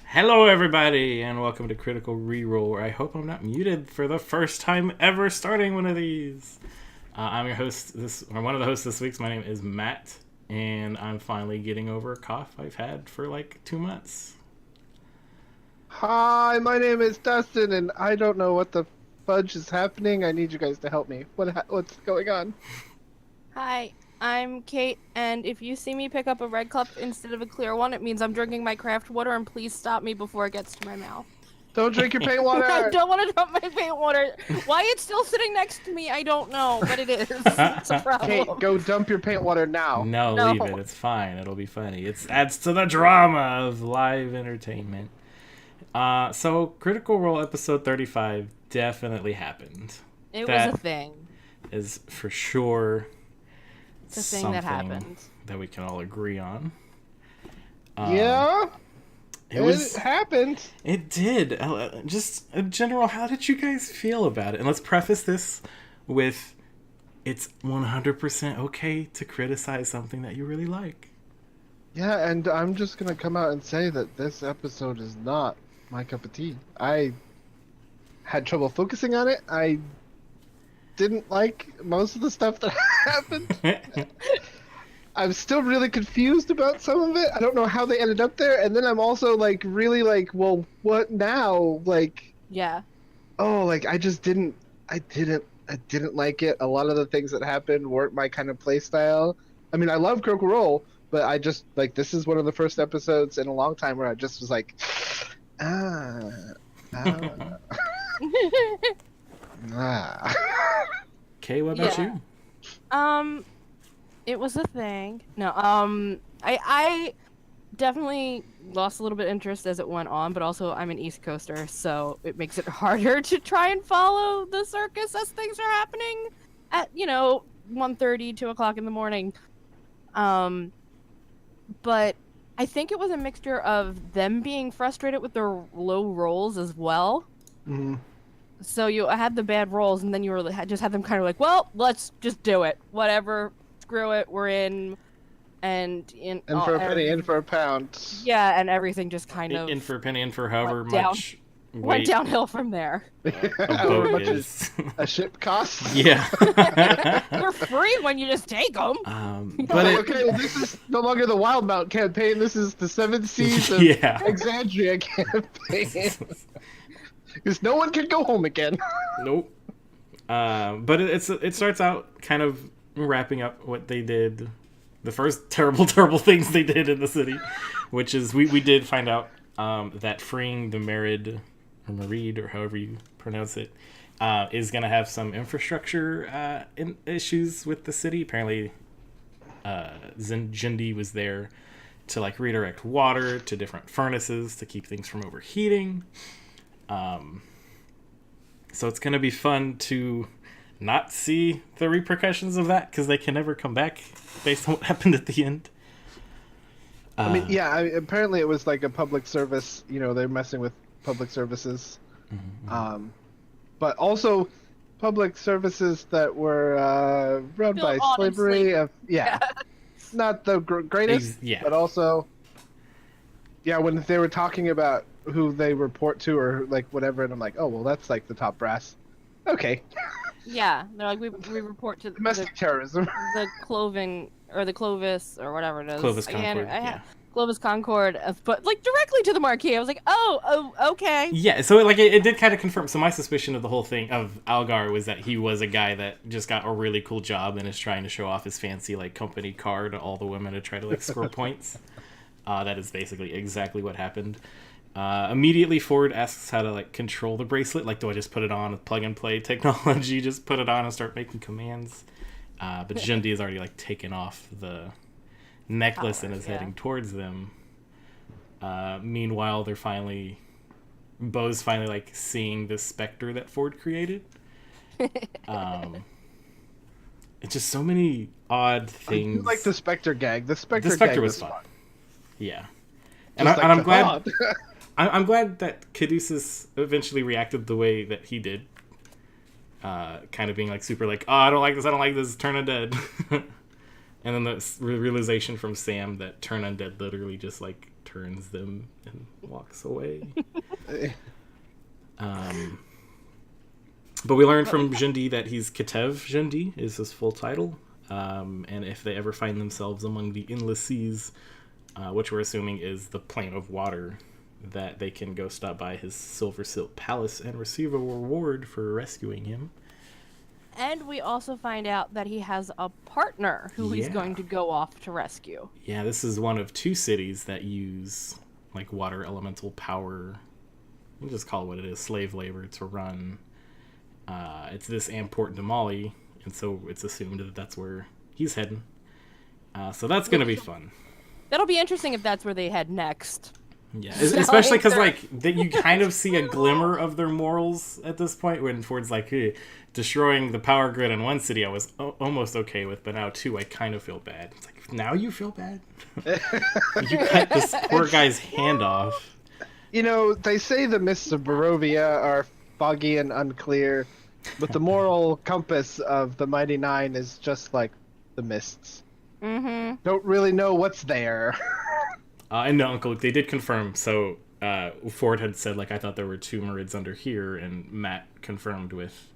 Hello, everybody, and welcome to Critical ReRoll, where I hope I'm not muted for the first time ever starting one of these. I'm your host, one of the hosts this week. My name is Matt, and I'm finally getting over a cough I've had for like 2 months. Hi, my name is Dustin, and I don't know what the fudge is happening. I need you guys to help me. What's going on? Hi, I'm Kate, and if you see me pick up a red cup instead of a clear one, it means I'm drinking my craft water, and please stop me before it gets to my mouth. Don't drink your paint water! I don't want to drop my paint water. Why it's still sitting next to me, I don't know, but it is. It's a problem. Kate, go dump your paint water now. No, No. leave it. It's fine. It'll be funny. It adds to the drama of live entertainment. So Critical Role episode 35 definitely happened. It That was a thing. is for sure It's a thing that happened. that we can all agree on. Yeah? It happened. It did. Just in general, how did you guys feel about it? And let's preface this with it's 100% okay to criticize something that you really like. Yeah, and I'm just gonna come out and say that this episode is not my cup of tea. I had trouble focusing on it. I didn't like most of the stuff that happened. I'm still really confused about some of it. I don't know how they ended up there, and then I'm also really well, what now? Yeah. I didn't like it. A lot of the things that happened weren't my kind of play style. I mean, I love Critical Role, but I just this is one of the first episodes in a long time where I just was like, ah. Okay, what about you? It was a thing. No, I definitely lost a little bit of interest as it went on, but also I'm an East Coaster, so it makes it harder to try and follow the circus as things are happening at, 1:30, 2 o'clock in the morning. But I think it was a mixture of them being frustrated with their low rolls as well. Mm-hmm. So you had the bad rolls, and then you just had them kind of like, well, let's just do it. Whatever. Screw it. We're in. And in for a penny, in for a pound. Yeah, and everything just kind of... In for a penny, in for however went down- much went downhill from there. However much a ship costs. Yeah. They're free when you just take them. But okay, well, this is no longer the Wild Mount campaign. This is the 7 Seas of Exandria campaign. Because no one can go home again. Nope. But it starts out kind of wrapping up what they did, the first terrible things they did in the city, which is we did find out that freeing the Marid, or however you pronounce it, is going to have some infrastructure issues with the city. Apparently, Jindi was there to redirect water to different furnaces to keep things from overheating. So it's going to be fun to not see the repercussions of that, because they can never come back based on what happened at the end. I mean, yeah, apparently it was like a public service, they're messing with public services. Mm-hmm. But also public services that were run by slavery. Yeah. Not the greatest, but also, yeah, when they were talking about who they report to or whatever, and I'm like, oh, well, that's the top brass. Okay. Yeah, they're like, we report to domestic terrorism. The Cloven, or the Clovis, or whatever it is. Clovis Concord, yeah. Clovis Concord, but directly to the marquee. I was like, oh, okay. Yeah, so it did kind of confirm. So my suspicion of the whole thing of Algar was that he was a guy that just got a really cool job and is trying to show off his fancy company car to all the women to try to score points. That is basically exactly what happened. Immediately Ford asks how to control the bracelet. Do I just put it on with plug and play technology? Just put it on and start making commands. But Jindi has already taken off the necklace and is heading towards them. Meanwhile, Bo's finally seeing the specter that Ford created. It's just so many odd things. I like the specter gag. The specter gag was fun. Yeah. And I'm glad. I'm glad that Caduceus eventually reacted the way that he did. Kind of being super oh, I don't like this, turn undead. And then the realization from Sam that turn undead literally just turns them and walks away. But we learned from Jundi that he's Ketev Jundi is his full title. And if they ever find themselves among the endless seas, which we're assuming is the plane of water, that they can go stop by his Silver Silk Palace and receive a reward for rescuing him. And we also find out that he has a partner who he's going to go off to rescue. Yeah, this is one of 2 cities that use like water elemental power. We'll just call it what it is, slave labor to run. It's this and Port Damali, and so it's assumed that that's where he's heading. So that's going to be fun. That'll be interesting if that's where they head next. Yeah, especially because like you kind of see a glimmer of their morals at this point when Ford's like, hey, destroying the power grid in one city I was almost okay with, but now 2 I kind of feel bad. It's like, now you feel bad? You cut this poor guy's hand off. You know, they say the mists of Barovia are foggy and unclear, but the moral compass of the Mighty Nine is just like the mists. Mm-hmm. Don't really know what's there. And no, Uncle Luke, they did confirm. So Ford had said, like, I thought there were 2 Marids under here, and Matt confirmed with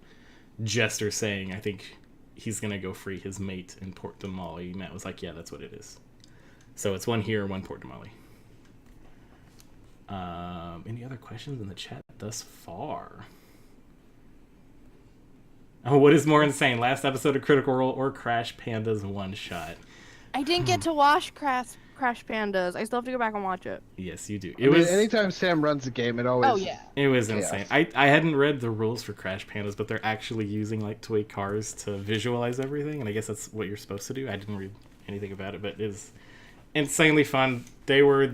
Jester saying, I think he's going to go free his mate in Port Damali. Matt was like, yeah, that's what it is. So it's 1 here, 1 Port Damali. Any other questions in the chat thus far? Oh, what is more insane? Last episode of Critical Role or Crash Panda's one shot? I didn't get to watch Crash Pandas. I still have to go back and watch it. Yes, you do. Anytime Sam runs a game, it always... Oh, yeah. It was chaos. insane. I hadn't read the rules for Crash Pandas, but they're actually using like toy cars to visualize everything, and I guess that's what you're supposed to do. I didn't read anything about it, but it was insanely fun. They were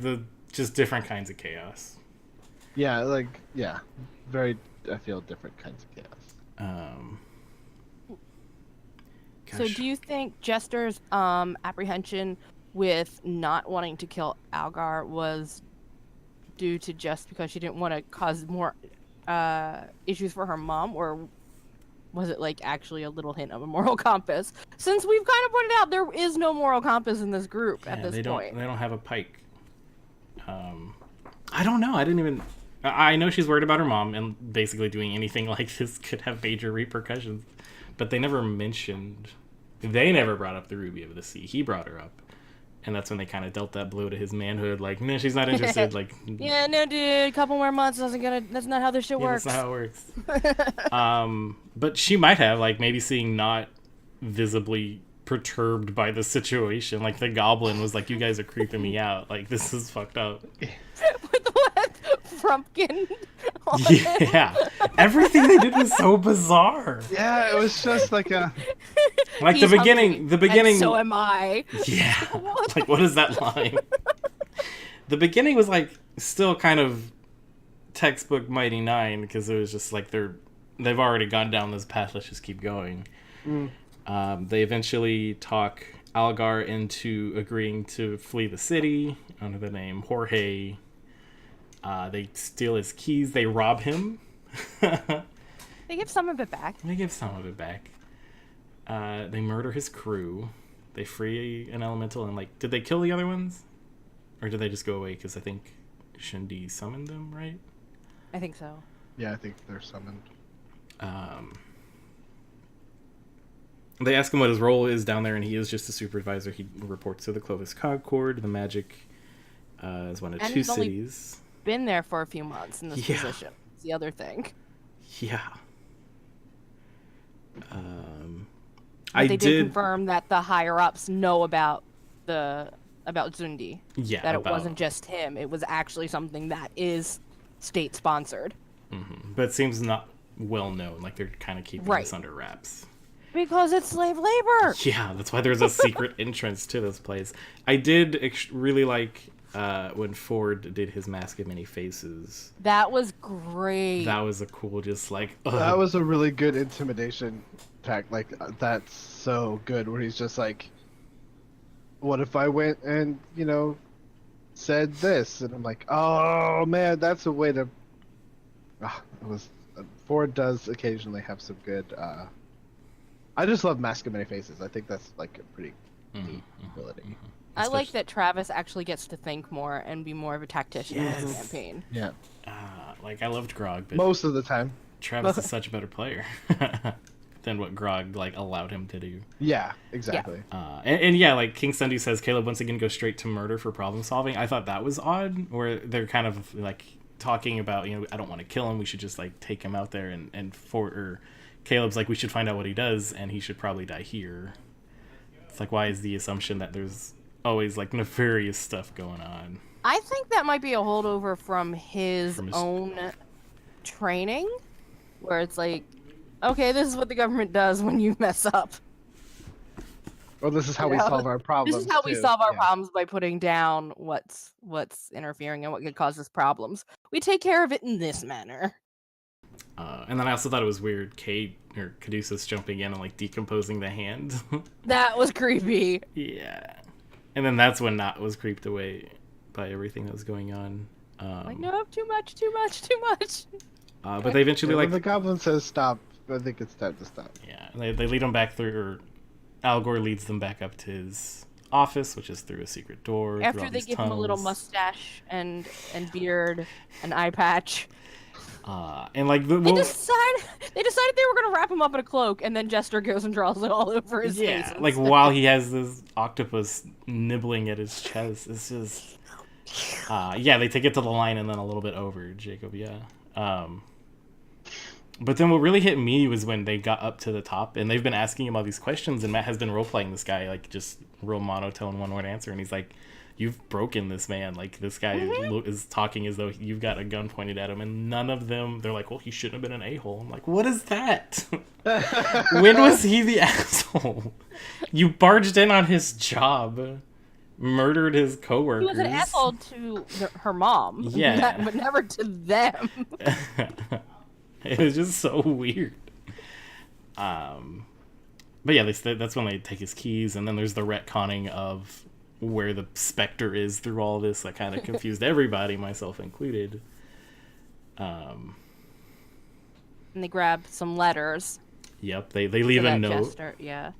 just different kinds of chaos. Yeah, very, I feel, different kinds of chaos. So do you think Jester's apprehension with not wanting to kill Algar was due to just because she didn't want to cause more issues for her mom, or was it like actually a little hint of a moral compass? Since we've kind of pointed out there is no moral compass in this group at this point. They don't have a pike. I don't know. I know she's worried about her mom, and basically doing anything like this could have major repercussions. But they never mentioned... They never brought up the Ruby of the Sea. He brought her up. And that's when they kind of dealt that blow to his manhood. Like, no, she's not interested. Like, yeah, no, dude. A couple more months that's not how this shit works. That's not how it works. But she might have, like, maybe seeing not visibly perturbed by the situation. Like, the goblin was like, you guys are creeping me out. Like, this is fucked up. With what? Frumpkin? Yeah. Everything they did was so bizarre. Yeah, it was just like a... Like the beginning... And so am I. Yeah. Like, what is that line? The beginning was, like, still kind of textbook Mighty Nine, because it was just like they've already gone down this path, let's just keep going. They eventually talk Algar into agreeing to flee the city under the name Jorge. They steal his keys. They rob him. They give some of it back. They murder his crew. They free an elemental and, like, did they kill the other ones? Or did they just go away? Because I think Shindy summoned them, right? I think so. Yeah, I think they're summoned. They ask him what his role is down there, and he is just a supervisor. He reports to the Clovis Concord. The magic is one of And 2 he's only cities. been there for a few months in this position. It's the other thing. Yeah. But they did confirm that the higher ups know about Zundi. Yeah. That it wasn't just him. It was actually something that is state sponsored. Mm-hmm. But it seems not well known. Like, they're kind of keeping this under wraps. Because it's slave labor. Yeah, that's why there's a secret entrance to this place. I did really like when Ford did his Mask of Many Faces. That was great. That was a cool, just like... That was a really good intimidation tactic. Like, that's so good, where he's just like, what if I went and, said this? And I'm like, oh, man, that's a way to... Ford does occasionally have some good... I just love Mask of Many Faces. I think that's, like, a pretty neat ability. I like that Travis actually gets to think more and be more of a tactician in this Yes. campaign. Yeah. Like, I loved Grog, but Most of the time. Travis is such a better player than what Grog, like, allowed him to do. Yeah, exactly. And yeah, like King Sunday says, Caleb once again goes straight to murder for problem solving. I thought that was odd, where they're kind of, like, talking about, you know, I don't want to kill him, we should just, like, take him out there, or Caleb's like, we should find out what he does, and he should probably die here. It's like, why is the assumption that there's always, like, nefarious stuff going on? I think that might be a holdover from his own training, where it's like, okay, this is what the government does when you mess up. Well, this is how we solve our problems. This is how we solve our problems, by putting down what's interfering and what could cause us problems. We take care of it in this manner. And then I also thought it was weird, Caduceus jumping in and, like, decomposing the hand. That was creepy. Yeah. And then that's when Nott was creeped away by everything that was going on. Like, no, too much. But they eventually, when the goblin says stop, I think it's time to stop. Yeah, they lead him back through, or Al Gore leads them back up to his office, which is through a secret door. After they give him a little mustache and beard and eye patch. And like they decided they were gonna wrap him up in a cloak, and then Jester goes and draws it all over his face. Yeah, like while he has this octopus nibbling at his chest. It's just yeah, they take it to the line and then a little bit over, Jacob, yeah. But then what really hit me was when they got up to the top, and they've been asking him all these questions, and Matt has been role-playing this guy, like, just real monotone one-word answer, and he's like, you've broken this man. Like, this guy is talking as though you've got a gun pointed at him, and none of them, they're like, well, he shouldn't have been an a-hole. I'm like, what is that? When was he the asshole? You barged in on his job, murdered his coworkers. He was an asshole to her mom. Yeah. But never to them. It was just so weird. But yeah, that's when they take his keys, and then there's the retconning of where the Spectre is through all this. That kind of confused everybody, myself included. And they grab some letters. Yep, they leave a note. Jester, yeah.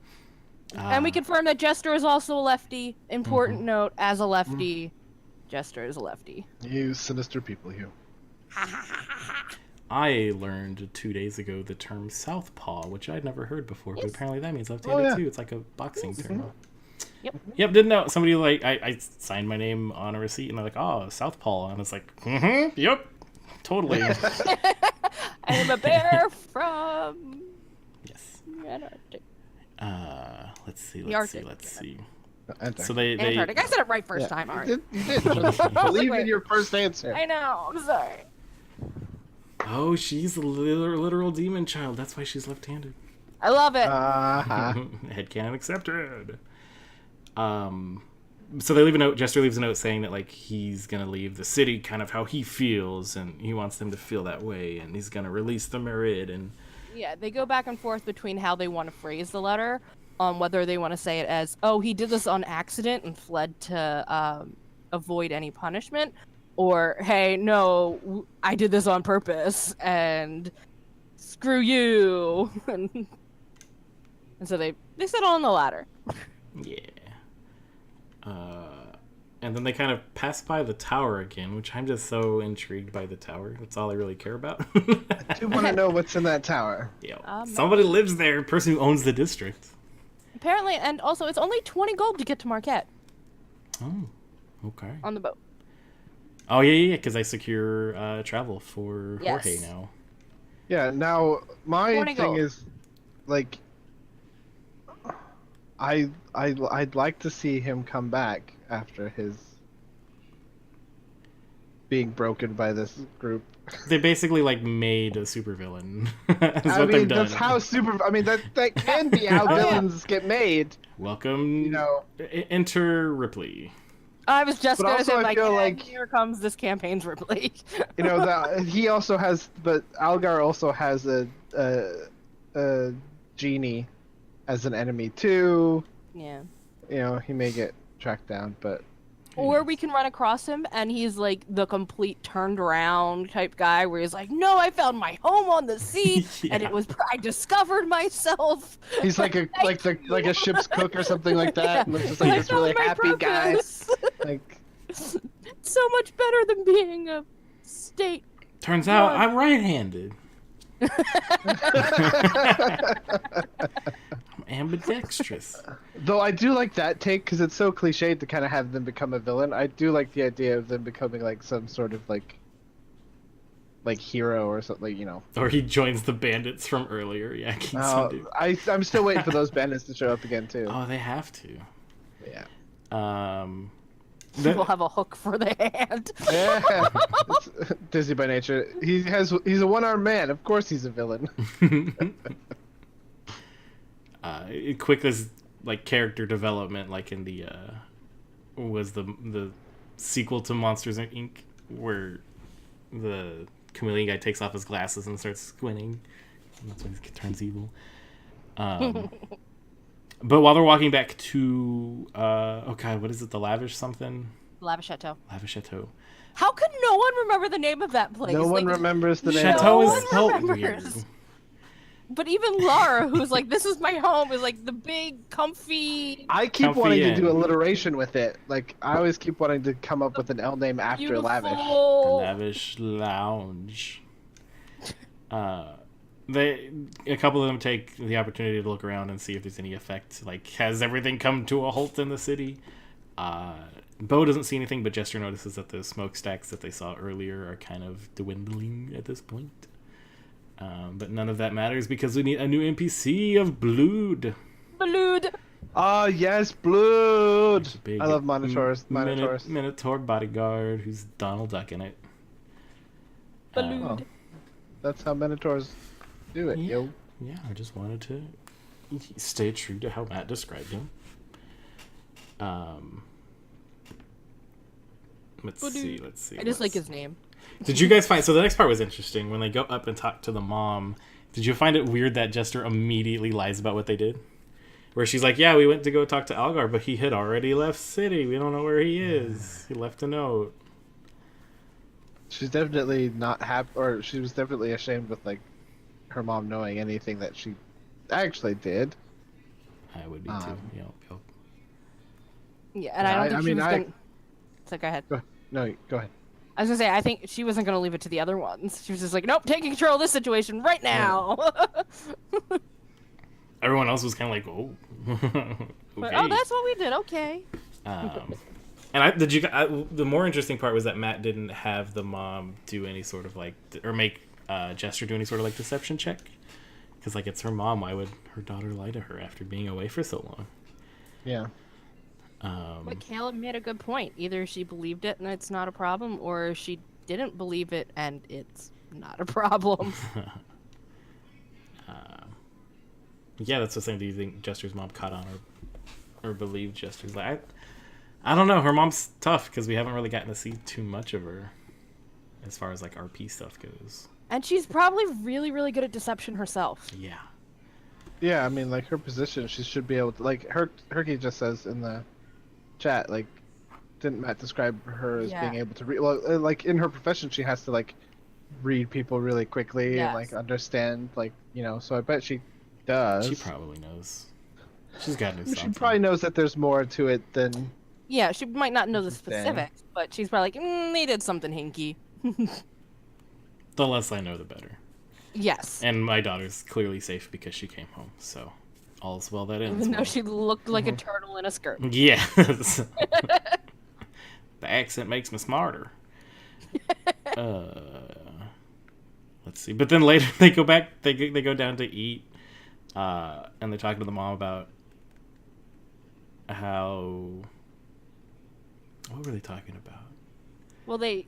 And we confirm that Jester is also a lefty. Important note, as a lefty, Jester is a lefty. You sinister people, you. I learned 2 days ago the term southpaw, which I'd never heard before, but apparently that means left-handed too. It's like a boxing term. Yep, didn't know. Somebody, like, I signed my name on a receipt, and they're like, oh, southpaw. And it's like, yep, totally. I am a bear from... Yes. Antarctic. Let's see. Antarctic. So they Antarctic. I said it right first time, alright. You did. Believe in your first answer. I know, I'm sorry. Oh, she's a literal demon child. That's why she's left-handed. I love it. Headcanon accepted. So they leave a note. Jester leaves a note saying that, like, he's gonna leave the city kind of how he feels, and he wants them to feel that way, and he's gonna release the Merid. And yeah, they go back and forth between how they want to phrase the letter, on whether they want to say it as, oh, he did this on accident and fled to avoid any punishment, or, hey, no, I did this on purpose, and screw you. And so they settle on the latter. Yeah. And then they kind of pass by the tower again, which I'm just so intrigued by the tower. That's all I really care about. I do want to know what's in that tower. Yeah. Somebody lives there, person who owns the district. Apparently, and also, it's only 20 gold to get to Marquette. Oh, okay. On the boat. Oh, yeah, because I secure travel for Jorge now. Yeah, now, my thing gold. is, like, I'd like to see him come back after his being broken by this group. They basically, like, made a supervillain. That's how that can be how villains get made. Welcome, enter Ripley. I was just going to say, like, here comes this campaign's Ripley. He also has, but Algar also has a genie as an enemy too. Yeah. He may get tracked down, but Or we can run across him and he's like the complete turned around type guy where he's like, no, I found my home on the sea and it was I discovered myself. He's like a ship's cook or something like that. And it's just like this really happy guy. Like so much better than being a state. Turns out I'm right-handed. I'm ambidextrous. Though I do like that take because it's so cliched to kind of have them become a villain. I do like the idea of them becoming like some sort of like hero or something, you know. Or he joins the bandits from earlier. Yeah, I'm still waiting for those bandits to show up again too. Oh, they have to. Yeah. People have a hook for the hand. Yeah, it's Disney by nature. He's a one-armed man. Of course, he's a villain. Quick as like character development, like in the was the sequel to Monsters Inc. where the chameleon guy takes off his glasses and starts squinting. And that's when he turns evil. But while they're walking back to oh god, what is it? The Lavish something? Lavish Chateau. Lavish Chateau. How could no one remember the name of that place? No one remembers the name. Chateau No is one spelled remembers. weird. But even Laura, who's like, this is my home, is like the big, comfy, I keep Comfy wanting to Inn. do alliteration with it. Like I always keep wanting to come up with an L name after beautiful... Lavish. The Lavish Lounge. A couple of them take the opportunity to look around and see if there's any effect. Like, has everything come to a halt in the city? Bo doesn't see anything, but Jester notices that the smokestacks that they saw earlier are kind of dwindling at this point. But none of that matters because we need a new NPC of Blood. Blood. Ah, yes, Blood. Big I love Minotaurs. Minotaurs. Minotaur bodyguard who's Donald Duck in it. Blood. Oh. That's how Minotaurs do it, yo. Yeah, I just wanted to stay true to how Matt described him. Let's see. I just like his name. Did you guys find... So the next part was interesting. When they go up and talk to the mom, did you find it weird that Jester immediately lies about what they did? Where she's like, yeah, we went to go talk to Algar, but he had already left city. We don't know where he is. He left a note. She's definitely not happy, or she was definitely ashamed with, like, her mom knowing anything that she actually did. I would be too. Yep. Yeah, and I don't think she was going to... So go ahead. No, go ahead. I was going to say, I think she wasn't going to leave it to the other ones. She was just like, nope, taking control of this situation right now. Yeah. Everyone else was kind of like, oh. Okay. Oh, that's what we did. Okay. And the more interesting part was that Matt didn't have the mom do any sort of like, or make Jester do any sort of like deception check. Because like it's her mom, why would her daughter lie to her after being away for so long? Yeah. But Caleb made a good point. Either she believed it and it's not a problem, or she didn't believe it and it's not a problem. Yeah, that's the same. Do you think Jester's mom caught on or believed Jester's like? I don't know. Her mom's tough because we haven't really gotten to see too much of her as far as like RP stuff goes. And she's probably really, really good at deception herself. Yeah. Yeah, I mean, like, her position, she should be able to, like, Herky just says in the chat, like, didn't Matt describe her as being able to read, well, like, in her profession, she has to, like, read people really quickly and, like, understand, like, you know, so I bet she does. She probably knows. She's got to know something. She probably knows that there's more to it than... Yeah, she might not know the specifics, but she's probably like, they did something hinky. The less I know, the better. Yes. And my daughter's clearly safe because she came home, so all's well that ends. Even though she looked like a turtle in a skirt. Yes. The accent makes me smarter. Let's see. But then later they go back, they go down to eat, and they talk to the mom about how... What were they talking about? Well, she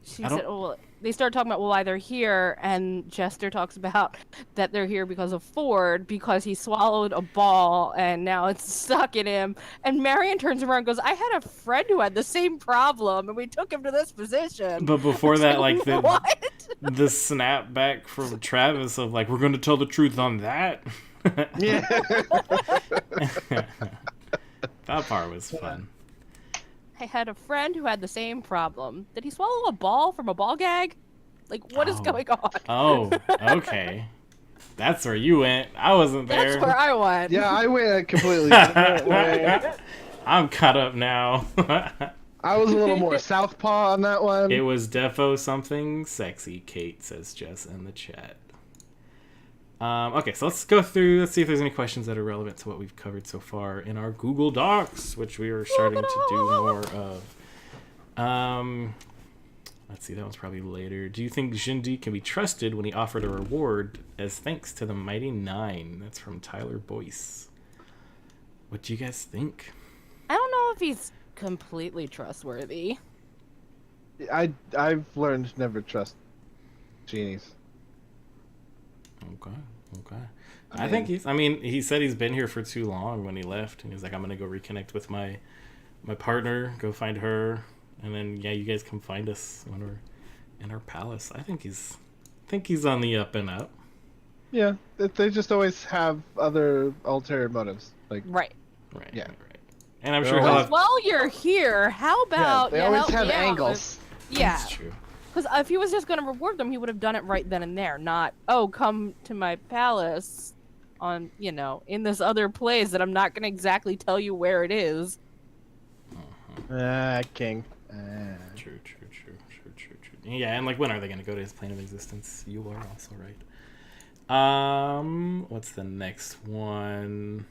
said, well, they started talking about why they're here, and Jester talks about that they're here because of Ford, because he swallowed a ball, and now it's stuck in him. And Marion turns around and goes, I had a friend who had the same problem, and we took him to this position. But before that, like, the snap back from Travis of, like, we're going to tell the truth on that. Yeah. That part was fun. I had a friend who had the same problem. Did he swallow a ball from a ball gag? Like, what is going on? Oh, okay. That's where you went. I wasn't there. That's where I went. Yeah, I went a completely different way. I'm caught up now. I was a little more southpaw on that one. It was defo something sexy, Kate, says Jess in the chat. Okay, so let's go through. Let's see if there's any questions that are relevant to what we've covered so far in our Google Docs, which we are starting to do more of. Let's see, that one's probably later. Do you think Jindy can be trusted when he offered a reward as thanks to the Mighty Nine? That's from Tyler Boyce. What do you guys think? I don't know if he's completely trustworthy. I've learned to never trust genies. Okay. I think he said he's been here for too long when he left, and he's like, I'm gonna go reconnect with my partner, go find her, and then you guys come find us when we're in our palace. I think he's on the up and up. Yeah, they just always have other ulterior motives. Like Right. Yeah. Right. And I'm They're sure he'll always- have... While you're here, how about they you always help have me out angles. with- Yeah. That's true. Because if he was just going to reward them, he would have done it right then and there. Not, oh, come to my palace on, in this other place that I'm not going to exactly tell you where it is. King. True. Yeah, and like, when are they going to go to his plane of existence? You are also right. What's the next one?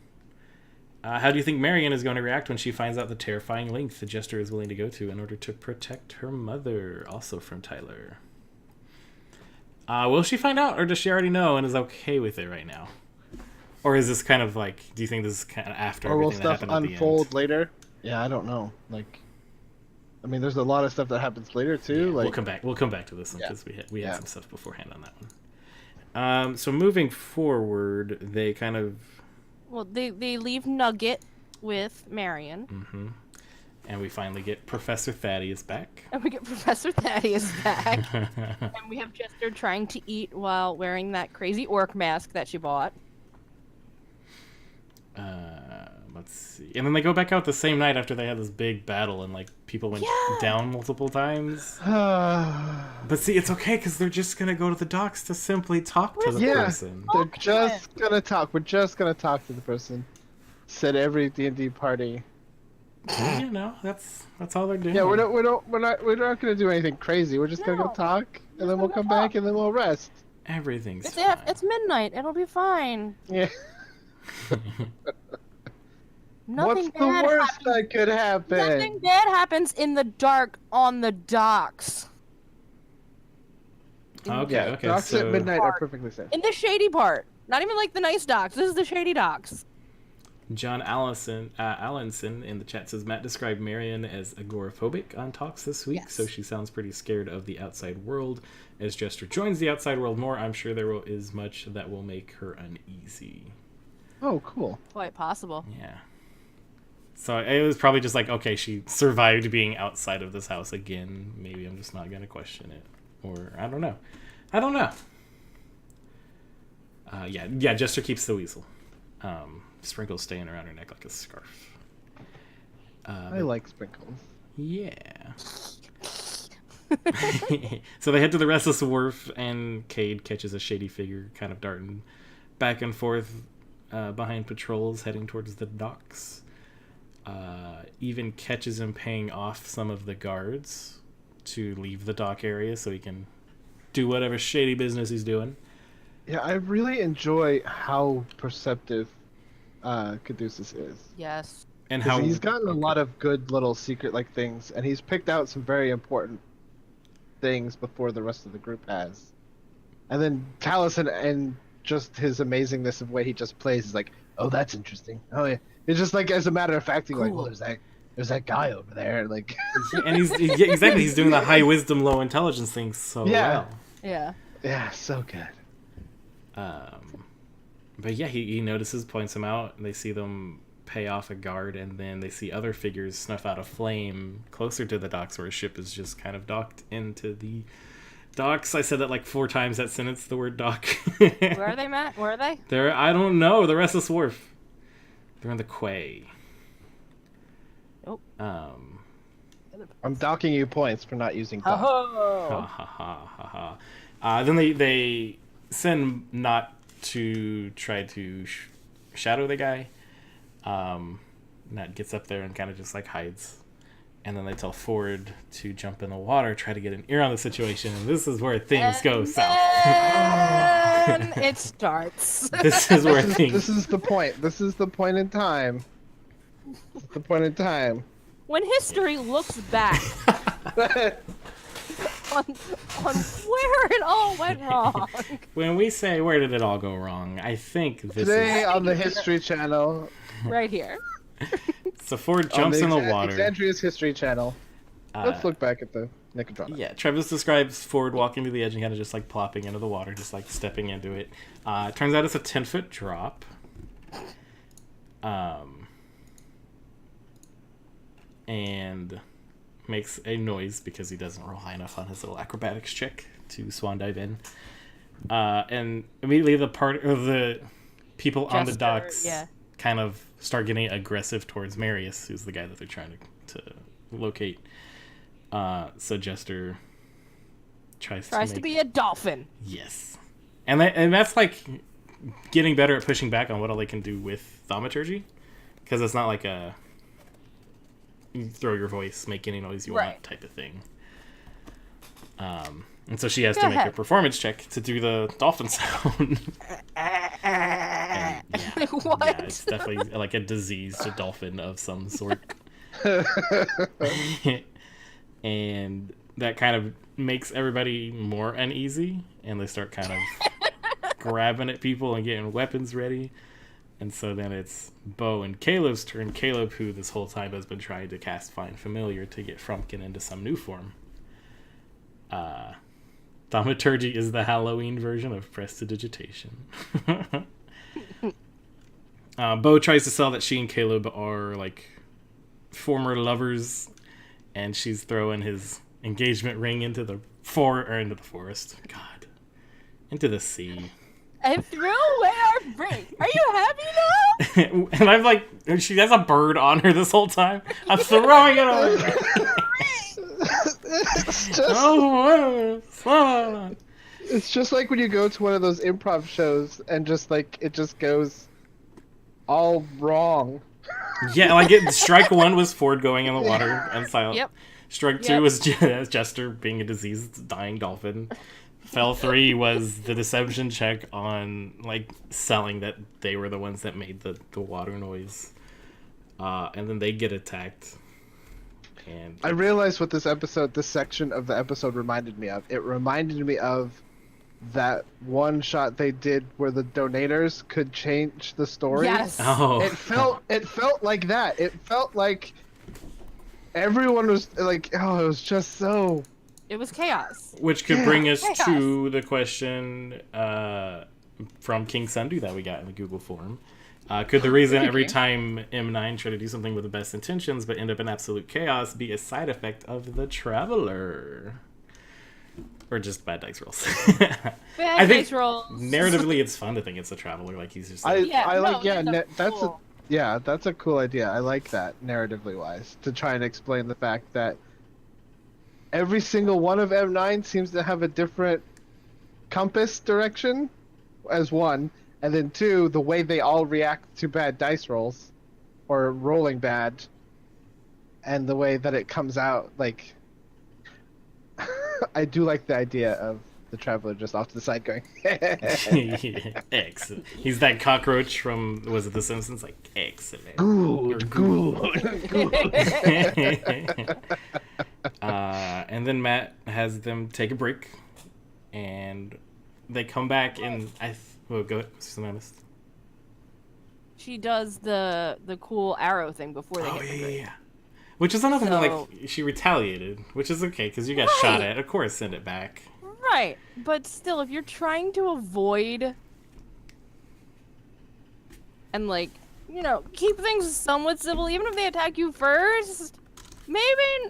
How do you think Marion is going to react when she finds out the terrifying length the Jester is willing to go to in order to protect her mother? Also from Tyler. Will she find out, or does she already know and is okay with it right now? Or is this kind of like, do you think this is kind of after Or will everything that stuff happened at unfold the end? later? Yeah, I don't know. Like, I mean, there's a lot of stuff that happens later too. Yeah, like, we'll come back to this one Yeah. because we had some stuff beforehand on that one. So moving forward, they kind of... Well, they leave Nugget with Marion. And we finally get Professor Thaddeus back. And we get Professor Thaddeus back. And we have Jester trying to eat while wearing that crazy orc mask that she bought. Let's see. And then they go back out the same night after they had this big battle and like people went down multiple times. But see, it's okay because they're just going to go to the docks to simply talk to the person. they're just gonna talk. We're just gonna talk to the person. Said every D&D party. That's all they're doing. Yeah, we're not gonna do anything crazy. We're just gonna go talk, and then we'll come back, and then we'll rest. Everything's fine. It's midnight. It'll be fine. Yeah. Nothing What's the bad worst happens. that could happen? Nothing bad happens in the dark on the docks. Okay, Docks so... at midnight are perfectly safe. In the shady part. Not even like the nice docks. This is the shady docks. John Allenson in the chat says, Matt described Marion as agoraphobic on talks this week, Yes. so she sounds pretty scared of the outside world. As Jester joins the outside world more, I'm sure there is much that will make her uneasy. Oh, cool. Quite possible. Yeah. So it was probably just like, okay, she survived being outside of this house again. Maybe I'm just not going to question it. Or, I don't know. Yeah, Jester keeps the weasel. Sprinkles staying around her neck like a scarf. I like sprinkles. Yeah. So they head to the Restless Wharf, and Cade catches a shady figure kind of darting back and forth behind patrols heading towards the docks. Even catches him paying off some of the guards to leave the dock area so he can do whatever shady business he's doing. Yeah, I really enjoy how perceptive Caduceus is. Yes. And 'Cause how he's gotten a lot of good little secret like things, and he's picked out some very important things before the rest of the group has. And then Taliesin and just his amazingness of the way he just plays is like, oh, that's interesting. Oh yeah, it's just like as a matter of fact, like, well, there's that guy over there, like. and he's doing the high wisdom, low intelligence thing so well. Yeah. Yeah, so good. But yeah, he notices, points them out, and they see them pay off a guard, and then they see other figures snuff out a flame closer to the docks where a ship is just kind of docked into the docks. I said that like 4 times that sentence, the word dock. Where are they, Matt? Where are they? They're, I don't know, the Restless Wharf. They're in the quay. Oh. I'm docking you points for not using dock. Ha Oh. ha ha ha ha. Then they send Not to try to shadow the guy. Nat gets up there and kind of just like hides. And then they tell Ford to jump in the water, try to get an ear on the situation. And this is where things go south. And it starts. This is where things... This is the point. This is the point in time. This is the point in time. When history looks back on where it all went wrong. When we say where did it all go wrong, I think this Today is... on the History Channel. Right here. So Ford jumps in the water. Exandria's History Channel. Let's look back at the Nicodrona. Yeah, Travis describes Ford walking to the edge and kind of just like plopping into the water, just like stepping into it. Turns out it's a 10-foot drop. And makes a noise because he doesn't roll high enough on his little acrobatics check to swan dive in. And immediately the people on the Jester, docks yeah. kind of start getting aggressive towards Marius, who's the guy that they're trying to locate. So Jester tries to be a dolphin. Yes. And that's like getting better at pushing back on what all they can do with thaumaturgy. Because it's not like a you throw your voice, make any noise you want type of thing. And so she has to make a performance check to do the dolphin sound. And, What? Yeah, it's definitely like a diseased dolphin of some sort. And that kind of makes everybody more uneasy, and they start kind of grabbing at people and getting weapons ready. And so then it's Bo and Caleb's turn. Caleb, who this whole time has been trying to cast Find Familiar to get Frumpkin into some new form. Thaumaturgy is the Halloween version of prestidigitation. Bo tries to sell that she and Caleb are like former lovers, and she's throwing his engagement ring into the forest. God, into the sea. I threw away our ring. Are you happy now? And I'm like, she has a bird on her this whole time. I'm throwing it away. It's just, Oh, it's just like when you go to one of those improv shows and just like it just goes all wrong. yeah, like strike one was Ford going in the water and silent. Yep. Strike two was Jester being a diseased, dying dolphin. Fell 3 was the deception check on like selling that they were the ones that made the water noise. And then they get attacked. And I realized what this section of the episode reminded me of. It reminded me of that one shot they did where the donators could change the story. Yes. Oh. It felt like that. It felt like everyone was like, oh, it was just so. It was chaos. Which could bring us chaos. to the question from King Sundu that we got in the Google form. Could the reason every time M9 try to do something with the best intentions but end up in absolute chaos be a side effect of the Traveler? Or just bad dice rolls? I think dice rolls. narratively it's fun to think it's the Traveler. Like he's just I like, that's a cool idea. I like that narratively wise to try and explain the fact that every single one of M9 seems to have a different compass direction as one. And then 2, the way they all react to bad dice rolls, or rolling bad, and the way that it comes out, like, I do like the idea of the Traveler just off to the side going, excellent. He's that cockroach from, was it The Simpsons? Like, excellent. good. And then Matt has them take a break, and they come back, and go ahead. Something I missed. She does the cool arrow thing before they get the break. Yeah. Which is another thing, So- like, she retaliated, which is okay, because you got shot at. Of course, send it back. Right, but still, if you're trying to avoid and like, you know, keep things somewhat civil, even if they attack you first, maybe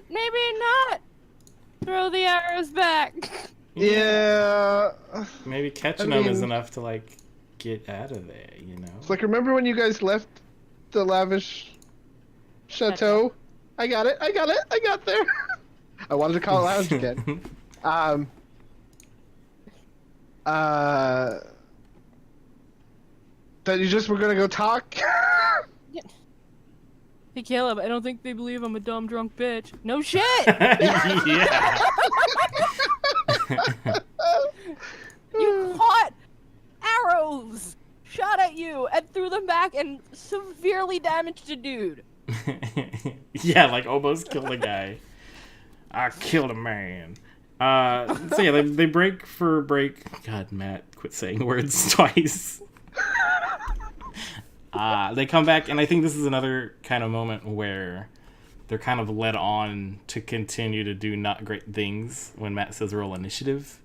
not throw the arrows back. Yeah. Maybe catching them is enough to, like, get out of there, you know? It's like, remember when you guys left the lavish chateau? I got there. I wanted to call it lounge again. That you just were gonna go talk? Hey Caleb, I don't think they believe I'm a dumb drunk bitch. No shit! Yeah. You caught arrows shot at you and threw them back and severely damaged a dude. Yeah, like almost killed a guy. I killed a man. So yeah, they break for a break. God, Matt, quit saying words twice. They come back, and I think this is another kind of moment where they're kind of led on to continue to do not great things when Matt says roll initiative.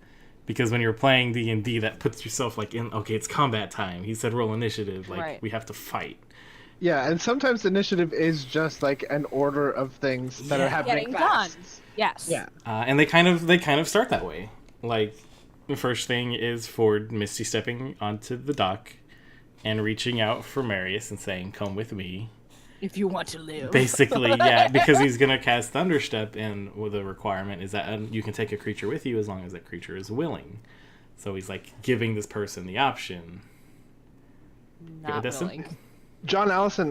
Because when you're playing D&D, that puts yourself like in, okay, it's combat time. He said roll initiative, like Right. we have to fight. Yeah, and sometimes initiative is just like an order of things that are happening Getting fast. done. Yes. Yeah. And they kind of start that way. Like, the first thing is Ford misty stepping onto the dock and reaching out for Marius and saying, come with me. If you want to live. Basically, yeah, because he's going to cast Thunderstep, and the requirement is that you can take a creature with you as long as that creature is willing. So he's, like, giving this person the option. Not this willing. John Allinson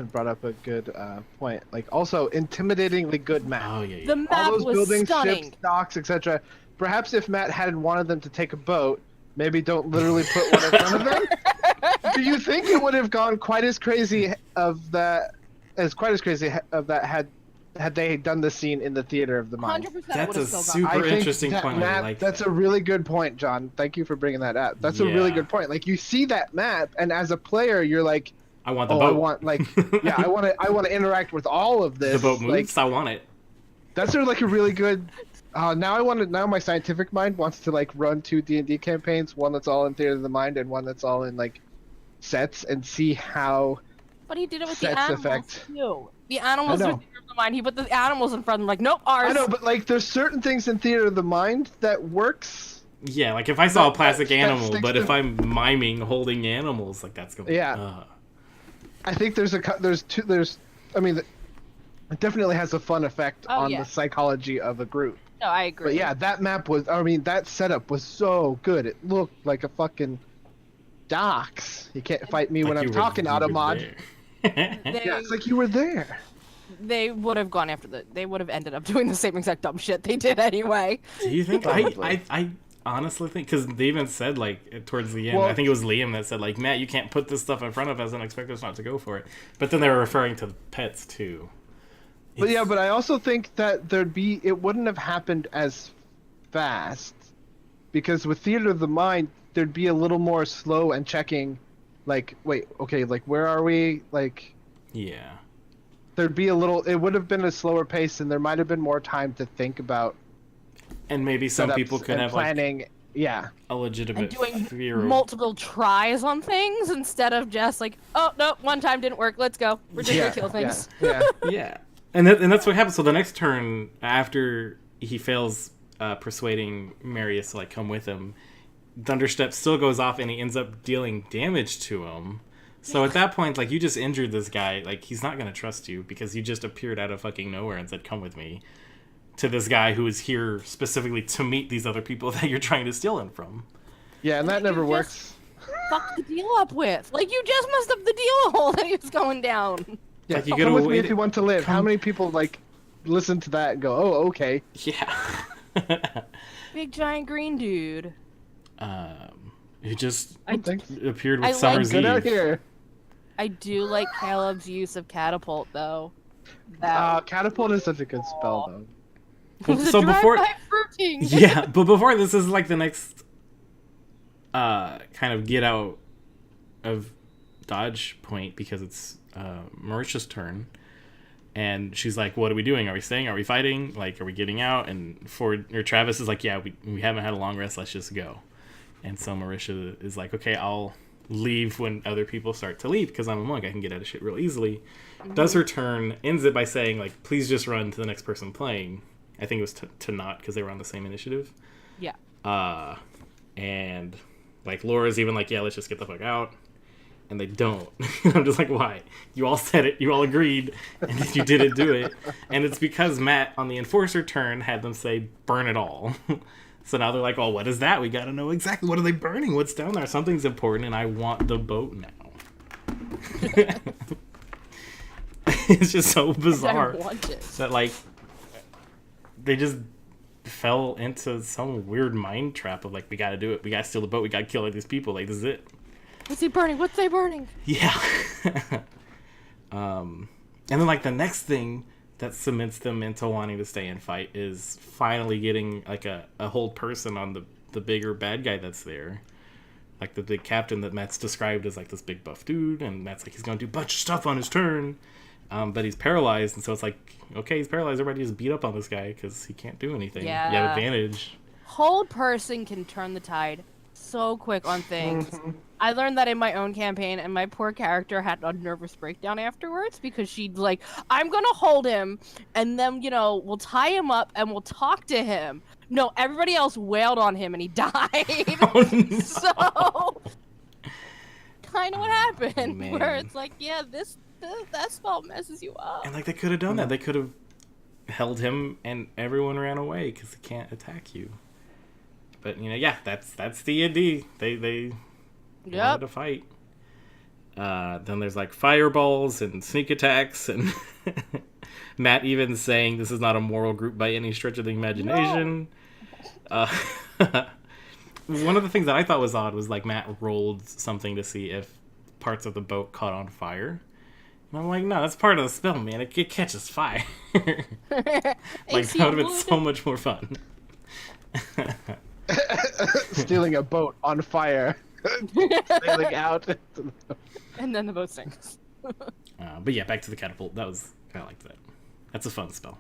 brought up a good point. Like, also intimidatingly good map. Oh, yeah, yeah. The All map those was buildings, stunning. ships, docks, etc. Perhaps if Matt hadn't wanted them to take a boat, maybe don't literally put one in front of them. Do you think it would have gone quite as crazy had they done the scene in the theater of the mind? 100% That's would've a still gone. super I think interesting that point. map, I like that's that. a really good point, John. Thank you for bringing that up. That's a really Yeah. good point. Like, you see that map, and as a player, you're like, I want the oh, boat. I want, like, yeah, I want to interact with all of this. The boat Like, moves. I want it. that's sort of like a really good. Now my scientific mind wants to like run 2 D&D campaigns, one that's all in theater of the mind and one that's all in like sets, and see how. But he did it with the Sets animals effect. too. The animals I are know. theater of the mind. He put the animals in front of him, like, nope, ours. I know, but like there's certain things in theater of the mind that works. Yeah, like if I saw a That plastic animal, sticks but to- if I'm miming holding animals, like that's going. Yeah. I think it definitely has a fun effect Oh, on yeah. the psychology of a group. No, I agree. But yeah, that setup was so good. It looked like a fucking docks. You can't fight me when I'm talking, Automod. They, Yeah, it's like you were there. they would have gone after they would have ended up doing the same exact dumb shit they did anyway. Do you think? Probably. I honestly think, because they even said like towards the end, Well- I think it was Liam that said like, Matt, you can't put this stuff in front of us and expect us not to go for it. But then they were referring to the pets too. But yeah, but I also think that it wouldn't have happened as fast, because with Theater of the Mind, there'd be a little more slow and checking, like, wait, okay, like, where are we? Like, Yeah. it would have been a slower pace, and there might have been more time to think about And maybe some setups people could and have like planning. Yeah. a And legitimate doing fear. multiple tries on things instead of just like, oh no, one time didn't work, let's go. We're just gonna kill things. Yeah. Yeah. And that's what happens. So the next turn, after he fails persuading Marius to like come with him, Thunderstep still goes off and he ends up dealing damage to him. So at that point, like, you just injured this guy. Like, he's not going to trust you because you just appeared out of fucking nowhere and said, come with me, to this guy who is here specifically to meet these other people that you're trying to steal him from. Yeah, and that never You works. Fuck the deal up with. Like, you just messed up the deal that he was going down. Yeah, Like, you come gotta with me wait if you want to live. How many people, like, listen to that and go, oh, okay. Yeah. Big giant green dude. Who just Thanks. appeared I with like Summer's Get out Eve. here. I do like Caleb's use of catapult though. That Catapult is such a good spell, though. was So a before- drive-by fruiting. Yeah, but before this is like the next kind of get out of dodge point, because it's Marisha's turn, and she's like, what are we doing? Are we staying? Are we fighting? Like, are we getting out? And Travis is like, yeah, we haven't had a long rest, let's just go. And so Marisha is like, okay, I'll leave when other people start to leave because I'm a monk, I can get out of shit real easily. Does her turn, ends it by saying like, please just run to the next person playing. I think it was to not, because they were on the same initiative. Yeah. And like Laura's even like, yeah, let's just get the fuck out. And they don't. I'm just like, why? You all said it, you all agreed, and you didn't do it. And it's because Matt, on the Enforcer turn, had them say, burn it all. So now they're like, oh, what is that? We gotta know exactly what are they burning? What's down there? Something's important, and I want the boat now. It's just so bizarre that, like, they just fell into some weird mind trap of, like, we gotta do it. We gotta steal the boat. We gotta kill all these people. Like, this is it. What's he burning? What's they burning? Yeah. And then, like, the next thing that cements them into wanting to stay and fight is finally getting, like, a whole person on the bigger bad guy that's there. Like, the big captain that Matt's described as, like, this big buff dude, and Matt's like, he's gonna do a bunch of stuff on his turn, but he's paralyzed, and so it's like, okay, he's paralyzed, everybody just beat up on this guy, because he can't do anything. Yeah. You have advantage. Whole person can turn the tide so quick on things. I learned that in my own campaign, and my poor character had a nervous breakdown afterwards because she'd like, I'm gonna hold him, and then, you know, we'll tie him up and we'll talk to him. No, everybody else wailed on him and he died. Oh, no. So, kind of what happened, Man. where it's like, yeah, that spell messes you up. And, like, they could have done that. They could have held him and everyone ran away because he can't attack you. But, you know, yeah, that's D&D. They wanted to fight. Then there's, like, fireballs and sneak attacks, and Matt even saying this is not a moral group by any stretch of the imagination. No. One of the things that I thought was odd was, like, Matt rolled something to see if parts of the boat caught on fire. And I'm like, no, that's part of the spell, man. It catches fire. Like, that would have been so much more fun. Stealing a boat on fire. Sailing out. And then the boat sinks. But yeah, back to the catapult. I liked that. That's a fun spell.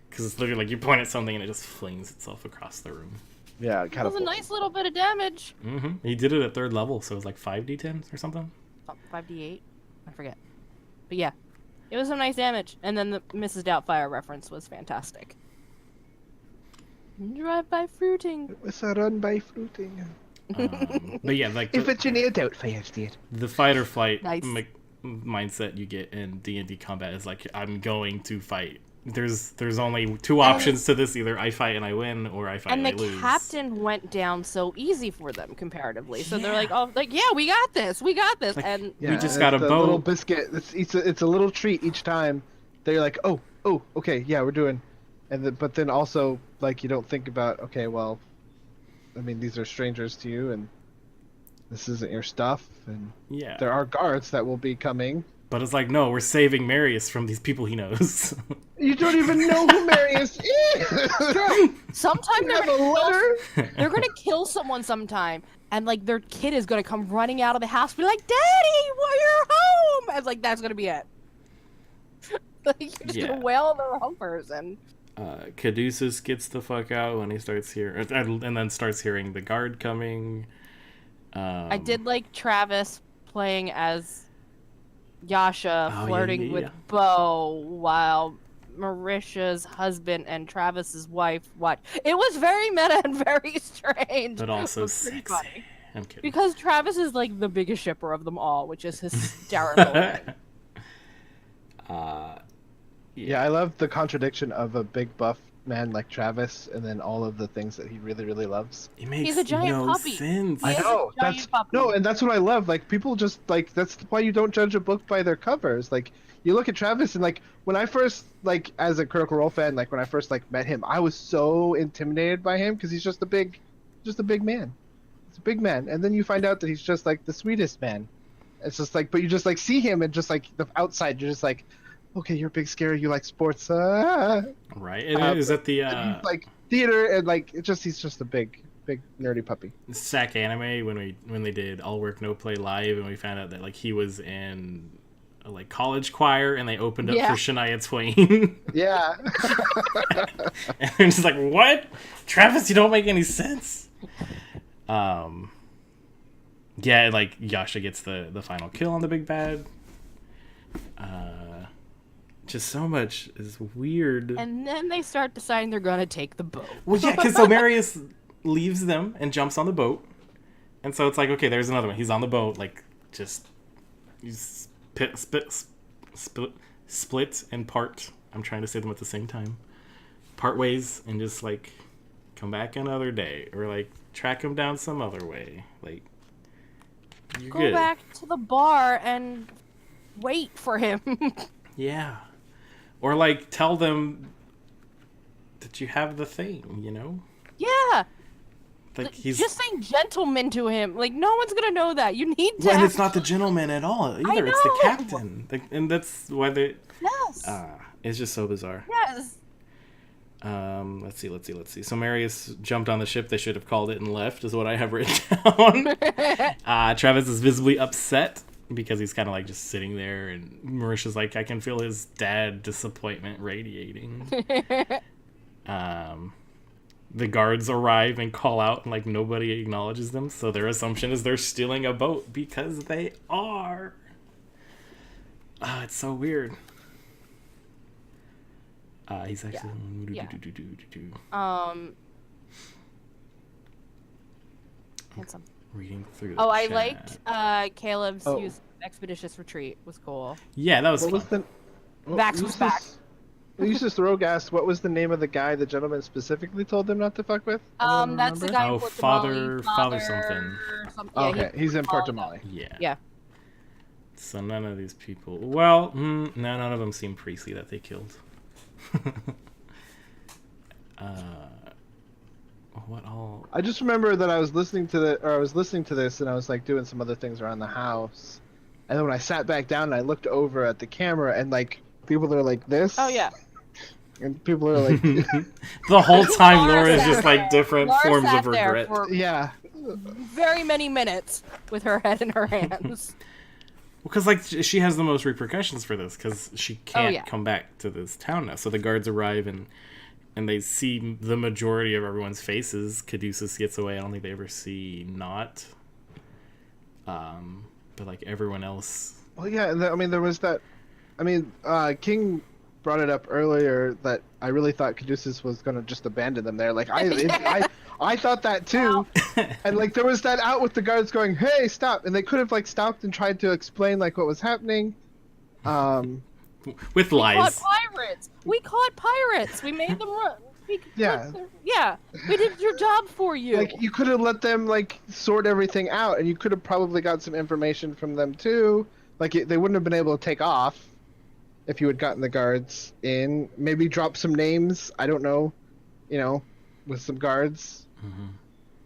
Because it's literally like you point at something and it just flings itself across the room. Yeah, That was a nice little bit of damage. Mm-hmm. He did it at 3rd level, so it was like 5d10s or something. 5d8? I forget. But yeah, it was some nice damage. And then the Mrs. Doubtfire reference was fantastic. Drive-by fruiting. It was a run by fruiting. But yeah, like If it's your nail Doubtfire state. the fight or flight Nice. mindset you get in D&D combat is like, I'm going to fight. There's only 2 options to this: either I fight and I win, or I fight and I lose. And the captain went down so easy for them comparatively. So they're like, oh, like, yeah, we got this. Like, and we just got a the boat. Little biscuit. It's a little treat each time. They're like, oh, okay, yeah, we're doing. But then also, like, you don't think about, okay, well, I mean, these are strangers to you, and this isn't your stuff, and Yeah. there are guards that will be coming. But it's like, no, we're saving Marius from these people he knows. You don't even know who Marius is. sometime You have a letter. they're gonna kill someone sometime, and like their kid is gonna come running out of the house, be like, "Daddy, you're home!" And like that's gonna be it. Like you're just gonna wail on the wrong person. Caduceus gets the fuck out when he starts hearing, and then starts hearing the guard coming. I did like Travis playing as Yasha, flirting with Bo, while Marisha's husband and Travis's wife watch. It was very meta and very strange, But also pretty sexy. funny. I'm kidding. Because Travis is like the biggest shipper of them all, which is hysterical. Yeah, I love the contradiction of a big buff man like Travis, and then all of the things that he really, really loves. It makes He's a giant no puppy. sense. He I is a know giant puppy. and that's what I love. Like people just like that's why you don't judge a book by their covers. Like you look at Travis, and like when I first like as a Critical Role fan, like when I first like met him, I was so intimidated by him because he's just a big man. He's a big man, and then you find out that he's just like the sweetest man. It's just like, but you just like see him, and just like the outside, you're just like, okay, you're big, scary. You like sports, Right? And is that the like theater, and like he's just a big nerdy puppy. SAC anime when they did All Work No Play Live, and we found out that like he was in a like college choir, and they opened up for Shania Twain. Yeah. And I'm just like, what? Travis, you don't make any sense. Yeah, like Yasha gets the final kill on the big bad. Just so much is weird. And then they start deciding they're gonna take the boat. Well, yeah, because so Marius leaves them and jumps on the boat, and so it's like, okay, there's another one. He's on the boat. Like just split and part. I'm trying to say them at the same time. Part ways and just like come back another day, or like track him down some other way. Like, you're Go good. back to the bar and wait for him. Yeah. Or like tell them that you have the thing, you know? Yeah. Like he's Just saying gentleman to him. Like, no one's gonna know that. You need to. Well, and it's not the gentleman at all either. It's the know. captain. And that's why they Yes. it's just so bizarre. Yes. Let's see. So Marius jumped on the ship. They should have called it and left, is what I have written down. Travis is visibly upset because he's kind of like just sitting there, and Marisha's like, I can feel his dad disappointment radiating. The guards arrive and call out, and like nobody acknowledges them, so their assumption is they're stealing a boat, because they are. It's so weird. He's actually Handsome. reading through the I chat. liked Caleb's use of expeditious retreat was cool. Yeah, that was What fun. was the? Vax was back. Eustace Rogue asked, "What was the name of the guy the gentleman specifically told them not to fuck with?" That's the guy in Oh, Port Father Damali. something. Yeah, Okay, he's in Port Father. Damali. Yeah. Yeah. So none of these people. Well, no, none of them seem priestly that they killed. What all? I just remember that I was listening to this, and I was like doing some other things around the house, and then when I sat back down and I looked over at the camera, and like people are like this. Oh yeah. And people are like, The whole time Laura Laura is sat just like there. different Laura forms sat of there regret. for yeah. very many minutes with her head in her hands. Because like she has the most repercussions for this, because she can't yeah. come back to this town now. So the guards arrive and they see the majority of everyone's faces. Caduceus gets away. I don't think they ever see Not. But like everyone else. Well, yeah, and I mean there was that. I mean, King brought it up earlier that I really thought Caduceus was gonna just abandon them there. Like I thought that too. And like there was that out with the guards going, "Hey, stop!" And they could have like stopped and tried to explain like what was happening. With We lies. caught pirates. We caught pirates. We made them run. Yeah. Yeah. We did your job for you. Like you could have let them like sort everything out, and you could have probably got some information from them too. Like they wouldn't have been able to take off if you had gotten the guards in. Maybe drop some names. I don't know. You know, with some guards. Mm-hmm.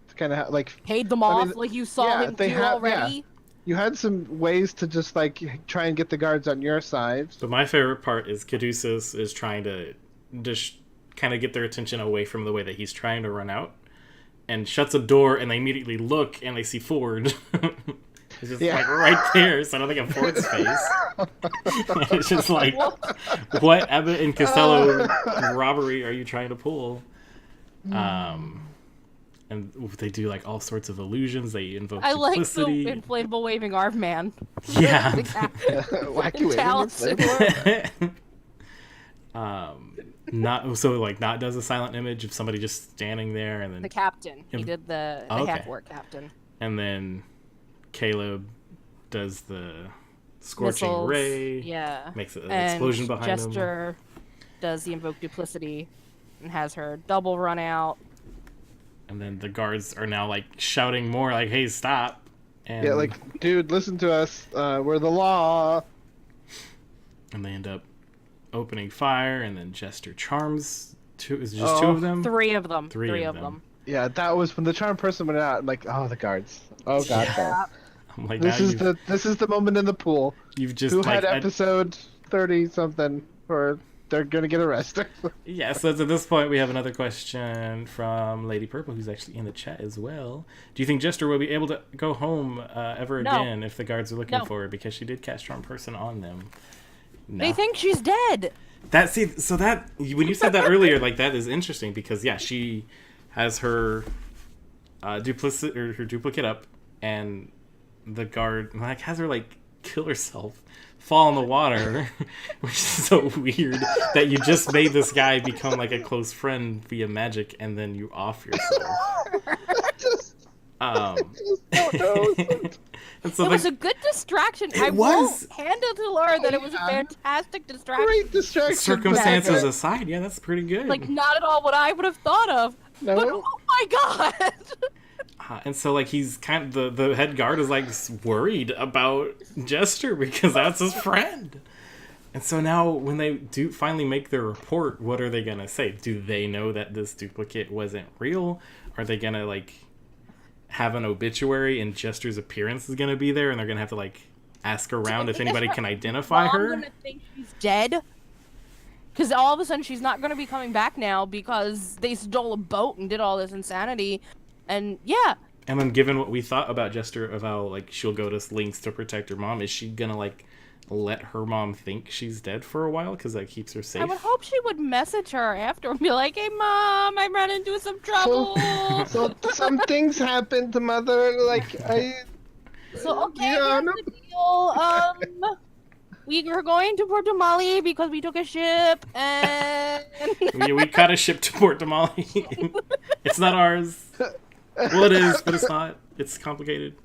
To kind of like Paid them I off mean, like you saw yeah, him they do have- already. you had some ways to just like try and get the guards on your side. But my favorite part is Caduceus is trying to just kind of get their attention away from the way that he's trying to run out, and shuts a door, and they immediately look and they see Ford. It's just Yeah. like right there, so I don't think of Ford's face. It's just like, what Abbott and Costello robbery are you trying to pull? And they do like all sorts of illusions. They invoke I like the duplicity. inflatable waving arm man. Yeah. The captain. Wacky way. Talents. Not so like Not does a silent image of somebody just standing there, and The then captain. He did the Oh, okay. hack work captain. and then Caleb does the scorching Missiles, ray. Yeah. Makes an And explosion behind him. Jester does the invoke duplicity and has her double run out. And then the guards are now like shouting more, like, "Hey, stop!" And Yeah, like, dude, listen to us. We're the law. and they end up opening fire, and then Jester charms two. Is it just two of them? Three of them. Three of them. Yeah, that was when the charm person went out. I'm like, oh, the guards. Oh god. Yeah. I'm like, This now is this is the moment in the pool. you've just Who like had episode 30 something for they're gonna get arrested. yeah. So at this point, we have another question from Lady Purple, who's actually in the chat as well. Do you think Jester will be able to go home ever No. again if the guards are looking No. for her, because she did cast charm person on them? No. They think she's dead. So that when you said that earlier, like that is interesting, because yeah, she has her duplicate or her duplicate up, and the guard like has her like kill herself, fall in the water, which is so weird that you just made this guy become like a close friend via magic, and then you off yourself. just don't know. And so It was a good distraction. I was. will hand it to Laura that it was a Yeah. fantastic distraction. Great distraction. circumstances aside, yeah, that's pretty good. Like, not at all what I would have thought of. No. But oh my god! And so, like, he's kind of the head guard is like worried about Jester because that's his friend. And so now, when they do finally make their report, what are they gonna say? Do they know that this duplicate wasn't real? Are they gonna like have an obituary and Jester's appearance is gonna be there, and they're gonna have to like ask around if anybody can identify Mom her? gonna think she's dead. Because all of a sudden she's not gonna be coming back now because they stole a boat and did all this insanity. And yeah, And then, given what we thought about Jester of how like she'll go to lengths to protect her mom, is she gonna like let her mom think she's dead for a while because that keeps her safe? I would hope she would message her after and be like, "Hey, Mom, I'm running into some trouble." So some things happened to Mother. Like So okay, Yeah, here's no- the deal. We were going to Puerto Mali because we took a ship, and we caught a ship to Port Damali. It's not ours. Well, it is, but it's not. It's complicated.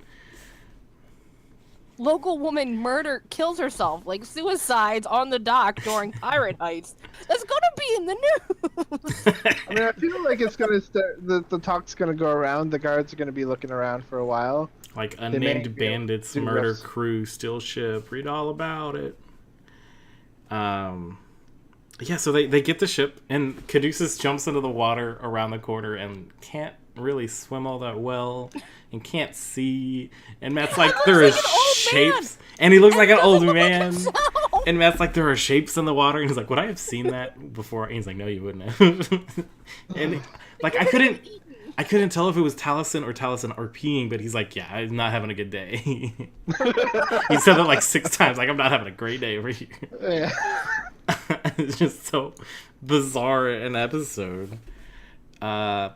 local woman kills herself, like suicides on the dock during pirate heights. That's gonna be in the news. I mean, I feel like it's gonna start. The talk's gonna go around. The guards are gonna be looking around for a while. Like may unnamed bandits, do murder this. crew, still ship. Read all about it. Yeah, so they get the ship, and Caduceus jumps into the water around the corner and can't really swim all that well, and can't see. And Matt's like, there are like an old shapes, and he looks like an old Doesn't look like man. himself. And Matt's like, there are shapes in the water, and he's like, would I have seen that before? And he's like, no, you wouldn't have. And like, I couldn't tell if it was Taliesin or Taliesin RPing, but he's like, yeah, I'm not having a good day. He said that like 6 times, like, I'm not having a great day over here. Yeah. It's just so bizarre an episode. God.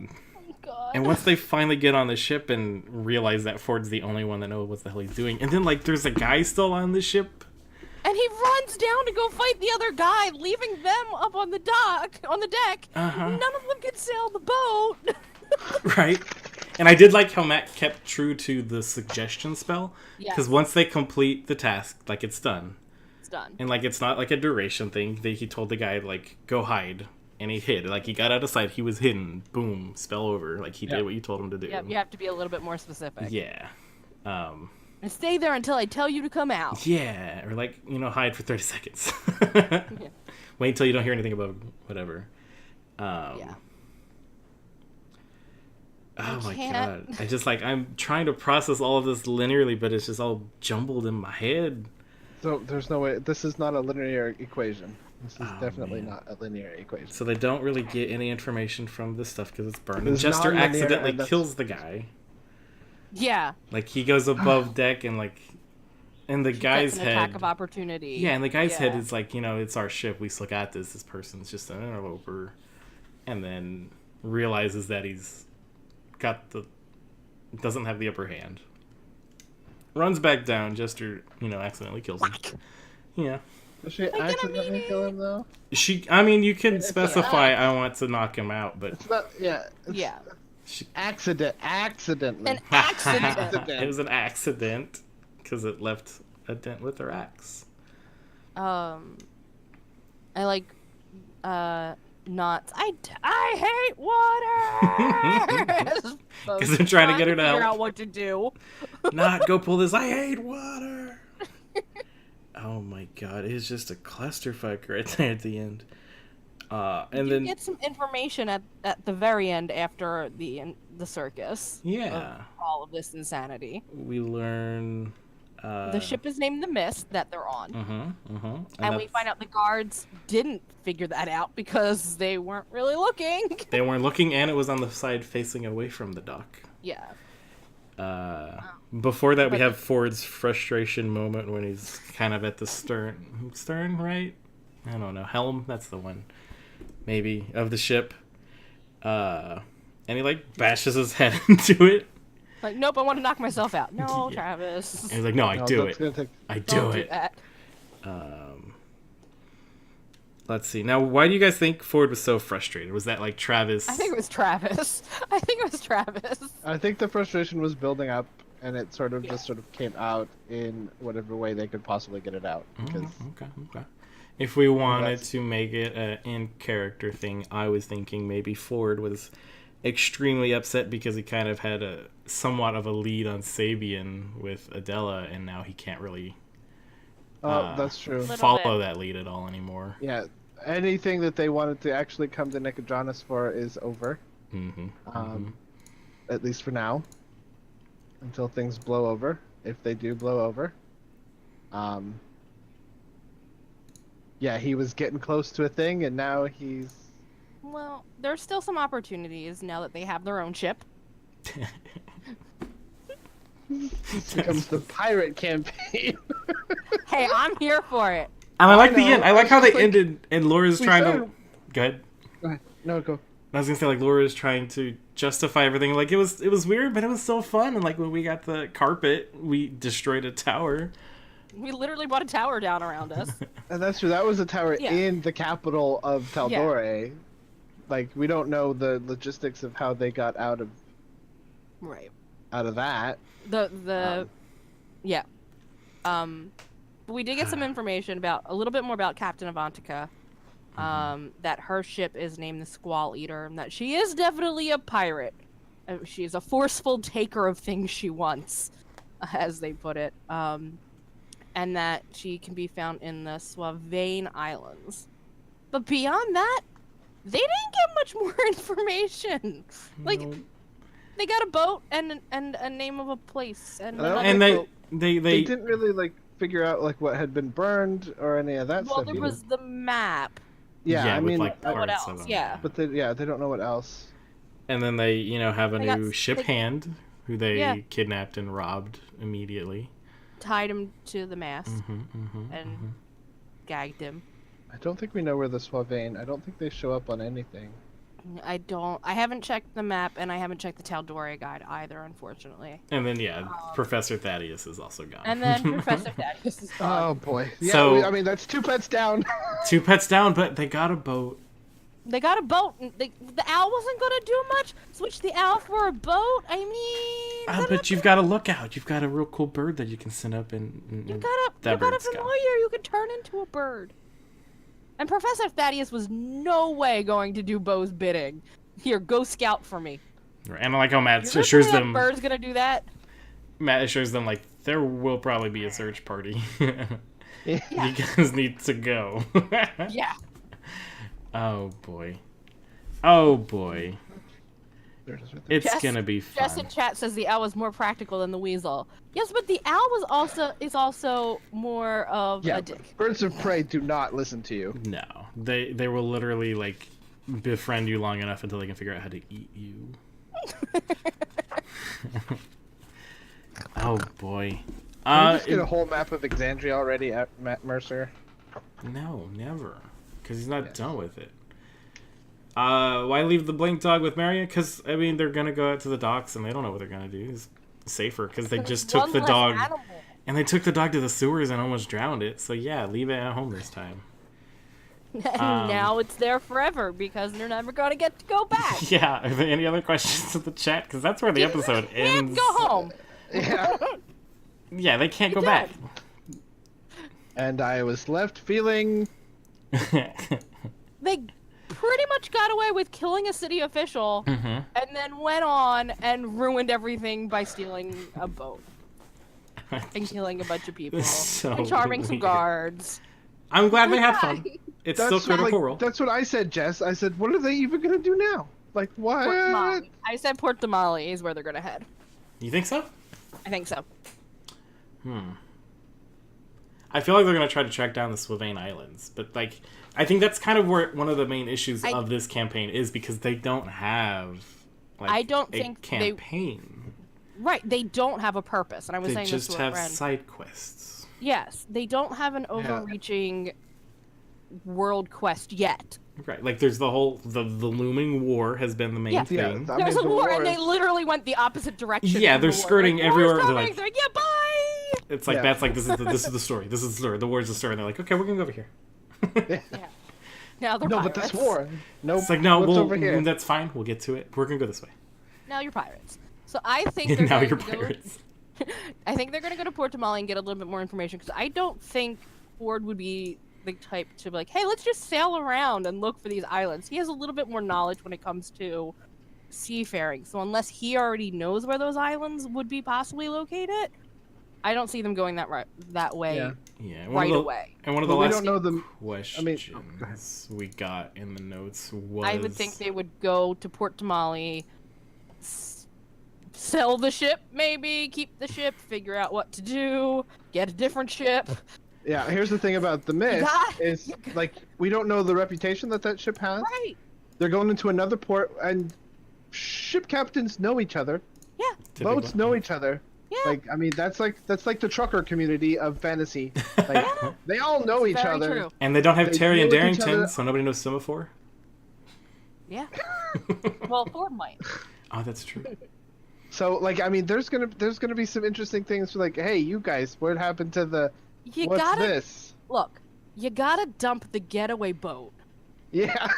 And once they finally get on the ship and realize that Ford's the only one that knows what the hell he's doing, and then like there's a guy still on the ship. And he runs down to go fight the other guy, leaving them up on the deck. Uh-huh. None of them can sail the boat. Right? And I did like how Matt kept true to the suggestion spell. Yes. Because once they complete the task, like, it's done. It's done. And, like, it's not, like, a duration thing. He told the guy, like, go hide. And he hid. Like, he got out of sight. He was hidden. Boom. Spell over. Like, he did what you told him to do. Yep, you have to be a little bit more specific. Yeah. And stay there until I tell you to come out. Yeah. Or, like, hide for 30 seconds. Yeah. Wait until you don't hear anything about whatever. Yeah. Oh my can't. god. I just I'm trying to process all of this linearly, but it's just all jumbled in my head. So there's no way. This is not a linear equation. This is Oh, definitely man. not a linear equation. So they don't really get any information from this stuff because it's burned. And It's Jester non-linear, accidentally and that's- kills the guy. Yeah. Like, he goes above deck and, and the guy's Gets an head... attack of opportunity. Yeah, and the guy's head Yeah. is like, it's our ship. We still got this. This person's just an interloper. And then realizes that he's doesn't have the upper hand. Runs back down. Jester, accidentally kills him. Yeah. Does she accidentally kill him though? You can specify I want to knock him out, but It's not. Yeah. It's Yeah. Accidentally. An accident. it was an accident because it left a dent with her axe. I like knots. I hate water. Because they're trying to get her to figure help. out what to do. Not go pull this. I hate water. Oh my god, it's just a clusterfuck right there at the end. And You then get some information at the very end after the circus. yeah, Of all of this insanity. we learn The ship is named the Mist that they're on. And We find out the guards didn't figure that out because they weren't really looking. they weren't looking, and it was on the side facing away from the dock. Yeah. Before that, we But- have Ford's frustration moment when he's kind of at the stern, right? I don't know, helm. That's the one, maybe, of the ship. And he bashes his head into it. Like, nope, I want to knock myself out. No, Yeah. Travis. And he's like, no, I No, do that's it. gonna take- I do Don't it. that. Let's see. Now, why do you guys think Ford was so frustrated? Was that like Travis? I think it was Travis. I think it was Travis. I think the frustration was building up, and it sort of just sort of came out in whatever way they could possibly get it out. Because Okay. If we wanted That's- to make it an in-character thing, I was thinking maybe Ford was extremely upset because he kind of had a somewhat of a lead on Sabian with Adela, and now he can't really that's true. Little follow bit. that lead at all anymore. Yeah, anything that they wanted to actually come to Nicodranas for is over. At least for now, until things blow over, if they do blow over. Yeah, he was getting close to a thing, and now he's. Well, there's still some opportunities now that they have their own ship. becomes the pirate campaign. Hey, I'm here for it. And I like the know, end. I like it's how they just like- ended, and Laura's we trying said- to. Go ahead. Go ahead. No, go. I was gonna say, like, Laura's trying to justify everything. Like, it was weird, but it was so fun. And like when we got the carpet, we destroyed a tower. We literally brought a tower down around us. And that's true. That was a tower Yeah. in the capital of Taldore. Like, we don't know the logistics of how they got out of Right. that. Yeah. But we did get some information about a little bit more about Captain Avantika. That her ship is named the Squall Eater, and that she is definitely a pirate. She's a forceful taker of things she wants, as they put it. And that she can be found in the Swavane Islands. But beyond that, they didn't get much more information. Like, No. they got a boat and a name of a place, and I don't another And boat. they They didn't really like figure out like what had been burned or any of that Well, stuff. there either. was the map. Yeah, I with mean, like what parts else? of them. Yeah. but they don't know what else. And then they, have a They got- new ship they- hand who they Yeah. kidnapped and robbed immediately. Tied him to the mast Mm-hmm. and gagged him. I don't think we know where the Swavane. I don't think they show up on anything. I haven't checked the map, and I haven't checked the Taldore guide either, unfortunately. And then Professor Thaddeus is also gone. And then Professor Thaddeus is Oh gone. boy. Yeah, So- I mean that's 2 pets down. 2 pets down, but they got a boat. They got a boat. And the owl wasn't gonna do much. Switch the owl for a boat. I mean, But you've got a lookout. You've got a real cool bird that you can send up and you that got a bird's gone. familiar you can turn into a bird. And Professor Thaddeus was no way going to do Bo's bidding. Here, go scout for me. And I like how Matt You're assures telling them. that bird's gonna do that? Matt assures them like there will probably be a search party. Yeah. You guys need to go. Yeah. Oh boy. Oh boy. There it is right there. It's Jess- gonna be Jess fun. in chat says the owl is more practical than the weasel. Yes, but the owl is also more of Yeah, a dick. birds of prey do not listen to you. No. They will literally like befriend you long enough until they can figure out how to eat you. Oh boy. Can we just get a whole map of Exandria already at Matt Mercer? No, never. Because he's not Yes. done with it. Why leave the blink dog with Maria? Because, I mean, they're going to go out to the docks and they don't know what they're going to do. It's safer because they just took One the less dog. animal. And they took the dog to the sewers and almost drowned it. So, yeah, leave it at home this time. And now it's there forever because they're never gonna get to go back. Yeah, are there any other questions in the chat? Because that's where the episode Can't ends. go home. Yeah. Yeah, they can't go You're back. And I was left feeling. They pretty much got away with killing a city official Mhm. and then went on and ruined everything by stealing a boat and killing a bunch of people It's so and charming some weird. guards. I'm glad they had fun. Why? It's still That's what, Critical like, Role. that's what I said, Jess. I said, what are they even gonna do now? Like, what? Port Damali. I said Port Damali is where they're gonna head. You think so? I think so. I feel like they're gonna try to track down the Swavane Islands, but like, I think that's kind of where one of the main issues of this campaign is because they don't have. Like, I don't a think they- campaign. Right, they don't have a purpose, and I was They saying just this to a have friend. side quests. Yes, they don't have an overreaching world quest yet. Right, like there's the whole the looming war has been the main Yeah. Yeah, thing. I There's mean, a the war, and they is- literally went the opposite direction. Yeah, in they're the war. skirting Like, everywhere. war's They're coming. like- They're yeah, bye. It's like Yeah. that's like this is the story. This is the story. The war's the story. And they're like, okay, we're gonna go over here. Yeah. Now they're No, pirates. but that's war. Nope. It's like, no, What's over here? that's fine. We'll get to it. We're gonna go this way. Now you're pirates. So I think they're Now going you're to go. pirates. I think they're going to go to Port Tamale and get a little bit more information because I don't think Ford would be the type to be like, hey, let's just sail around and look for these islands. He has a little bit more knowledge when it comes to seafaring. So unless he already knows where those islands would be possibly located, I don't see them going that way Yeah. right away. And one of the But we last don't know the. questions go ahead. we got in the notes was... I would think they would go to Port Tamale, sell the ship, maybe keep the ship, figure out what to do, get a different ship. Yeah, here's the thing about the mist got- is like we don't know the reputation that ship has. Right. They're going into another port, and ship captains know each other. Yeah. Typical. Boats know each other. Yeah. Like, I mean, that's like the trucker community of fantasy. Like, they all know each Very other. true. And they don't have They Terry and know each Darrington, other. so nobody knows Semaphore. Yeah. Well, Ford might. Oh, that's true. So, like, I mean, there's gonna be some interesting things. Like, hey, you guys, what happened to the? You What's gotta this? look. You gotta dump the getaway boat. Yeah.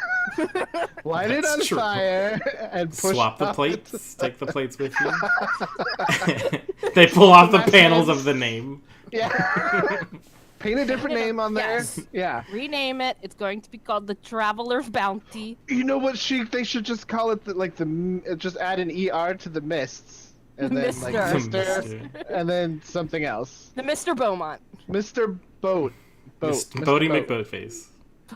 Light it That's on true. fire and push. Swap the up. plates. Take the plates with you. They pull off the My panels friends. of the name. Yeah. Paint a different name on there. Yes. Yeah. Rename it. It's going to be called the Traveler's Bounty. You know what? They should just call it just add an ER to the mists, and then like Mister. Mister, and then something else. The Mr. Beaumont. Mr. Boat. Mr. Mr. Bodie Boat. McBoatface.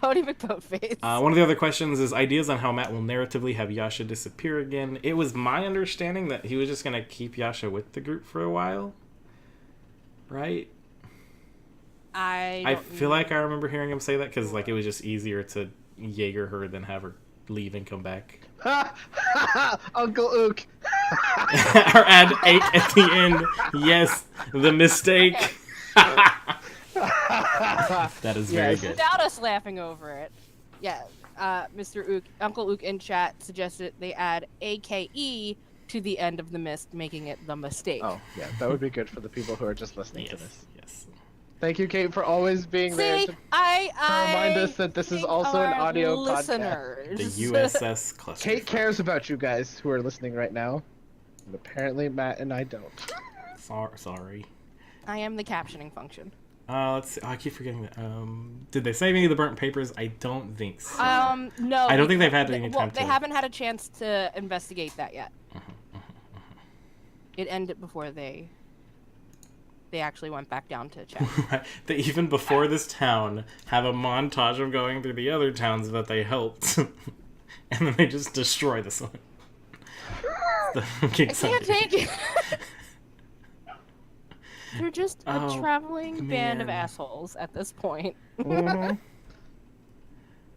Bodie McBoatface. One of the other questions is ideas on how Matt will narratively have Yasha disappear again. It was my understanding that he was just going to keep Yasha with the group for a while. Right? I I don't feel like I remember hearing him say that because like it was just easier to Jaeger her than have her leave and come back. Uncle Ook. Or add 8 at the end. Yes, the mistake. That is very Yes. good. Without us laughing over it. Yeah. Mr. Ook, Uncle Ook in chat suggested they add AKE to the end of the mist, making it the mistake. Oh yeah, that would be good for the people who are just listening Yes, to this. yes. Thank you, Kate, for always being there See, to I remind us that this is think also an our audio podcast. listeners. The USS Cluster. Kate cares about you guys who are listening right now, and apparently Matt and I don't. Sorry. I am the captioning function. Let's see. Oh, I keep forgetting that. Did they say any of the burnt papers? I don't think so. No. I don't think they've had they, any well, time they to- haven't had a chance to investigate that yet. It ended before they actually went back down to check. They even before this town have a montage of going through the other towns that they helped, and then they just destroy this one. I can't take it. They're just a Oh, traveling band of man. assholes at this point.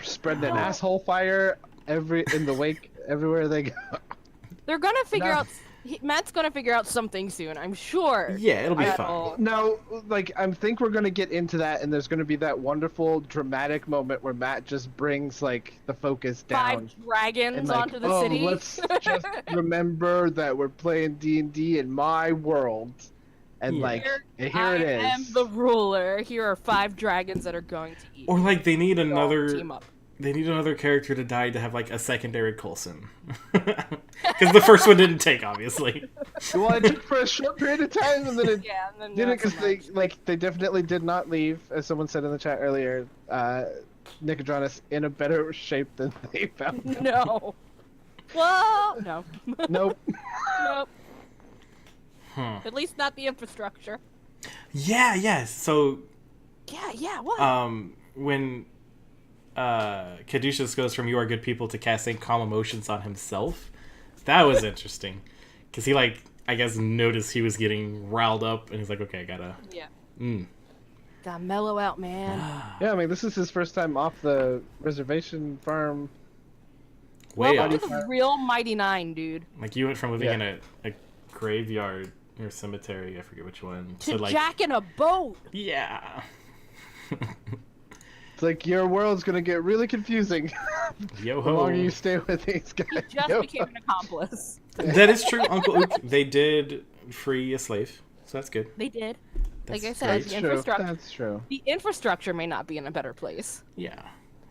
Spreading an asshole fire in the wake everywhere they go. They're gonna figure No. out. Matt's gonna figure out something soon. I'm sure. Yeah, it'll be That'll- fine. Now, like, I think we're gonna get into that, and there's gonna be that wonderful dramatic moment where Matt just brings like the focus down. 5 dragons And like, onto the oh, city. let's just remember that we're playing D&D in my world, and Yeah. like, and here I it is. am the ruler. Here are 5 dragons that are going to eat. Or like they need All another. team up. They need another character to die to have like a secondary Coulson, because the first one didn't take, obviously. Well, it took for a short period of time, and then it Yeah, and then didn't, not so because much. they definitely did not leave, as someone said in the chat earlier. Nicodranus in a better shape than they found him. No. Well, no. Nope. Nope. Huh. At least not the infrastructure. Yeah, yes. So, Yeah, what? when Caduceus goes from "You are good people" to casting calm emotions on himself, that was interesting, because he like I guess noticed he was getting riled up, and he's like, "Okay, I gotta." Yeah. Mm. Gotta mellow out, man. Yeah, I mean, this is his first time off the reservation farm. Way Welcome off. to the real Mighty Nine, dude. Like you went from living Yeah. in a graveyard or cemetery, I forget which one, To like Jack in a boat. yeah. It's like your world's gonna get really confusing Yo the longer ho. you stay with these He guys. just Yo. became an accomplice. That is true, Uncle Ook. They did free a slave, so that's good. They did. Like I That's said, great. That's the true. infrastructure. That's true. The infrastructure may not be in a better place. Yeah.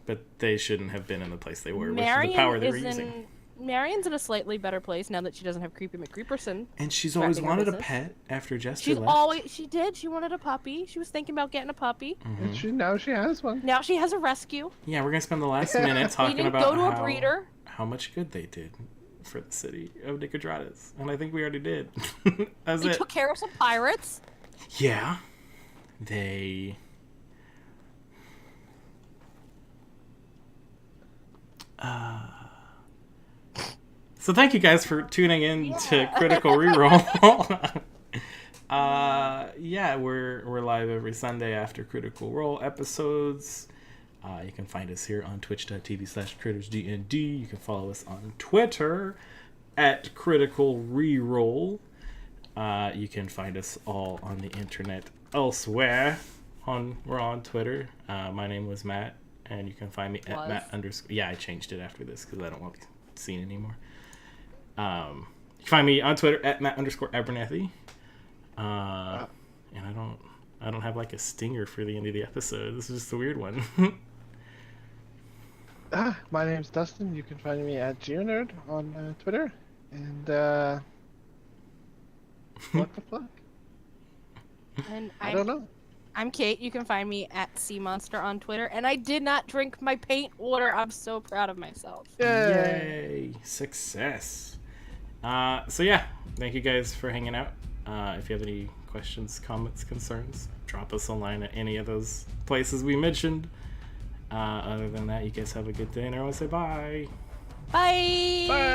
but they shouldn't have been in the place they were with the Marion power they were is using. Marion's in a slightly better place now that she doesn't have Creepy McCreeperson. And she's always threatening her wanted a business. pet after Jester She's left. always she did. She wanted a puppy. She was thinking about getting a puppy. And now she has one. Now she has a rescue. Yeah, we're gonna spend the last minute We talking didn't about go to a breeder. how much good they did for the city of Nicodratus. And I think we already did. That's They it. took care of some pirates. Yeah. They... So thank you guys for tuning in to Critical Reroll. Yeah, we're live every Sunday after Critical Role episodes. You can find us here on twitch.tv/CriticsDND. You can follow us on Twitter at Critical Reroll. You can find us all on the internet elsewhere. We're on Twitter. My name was Matt, and you can find me at Matt_. Yeah, I changed it after this because I don't want to be seen anymore. You can find me on Twitter at Matt_Abernathy. And I don't have like a stinger for the end of the episode. This is just a weird one. My name's Dustin. You can find me at GeoNerd on Twitter. And what the fuck? And I don't know. I'm Kate. You can find me at SeaMonster on Twitter. And I did not drink my paint water. I'm so proud of myself. Yay! Success. So yeah, thank you guys for hanging out. If you have any questions, comments, concerns, drop us a line at any of those places we mentioned. Other than that, you guys have a good day, and I want to say bye. Bye. Bye.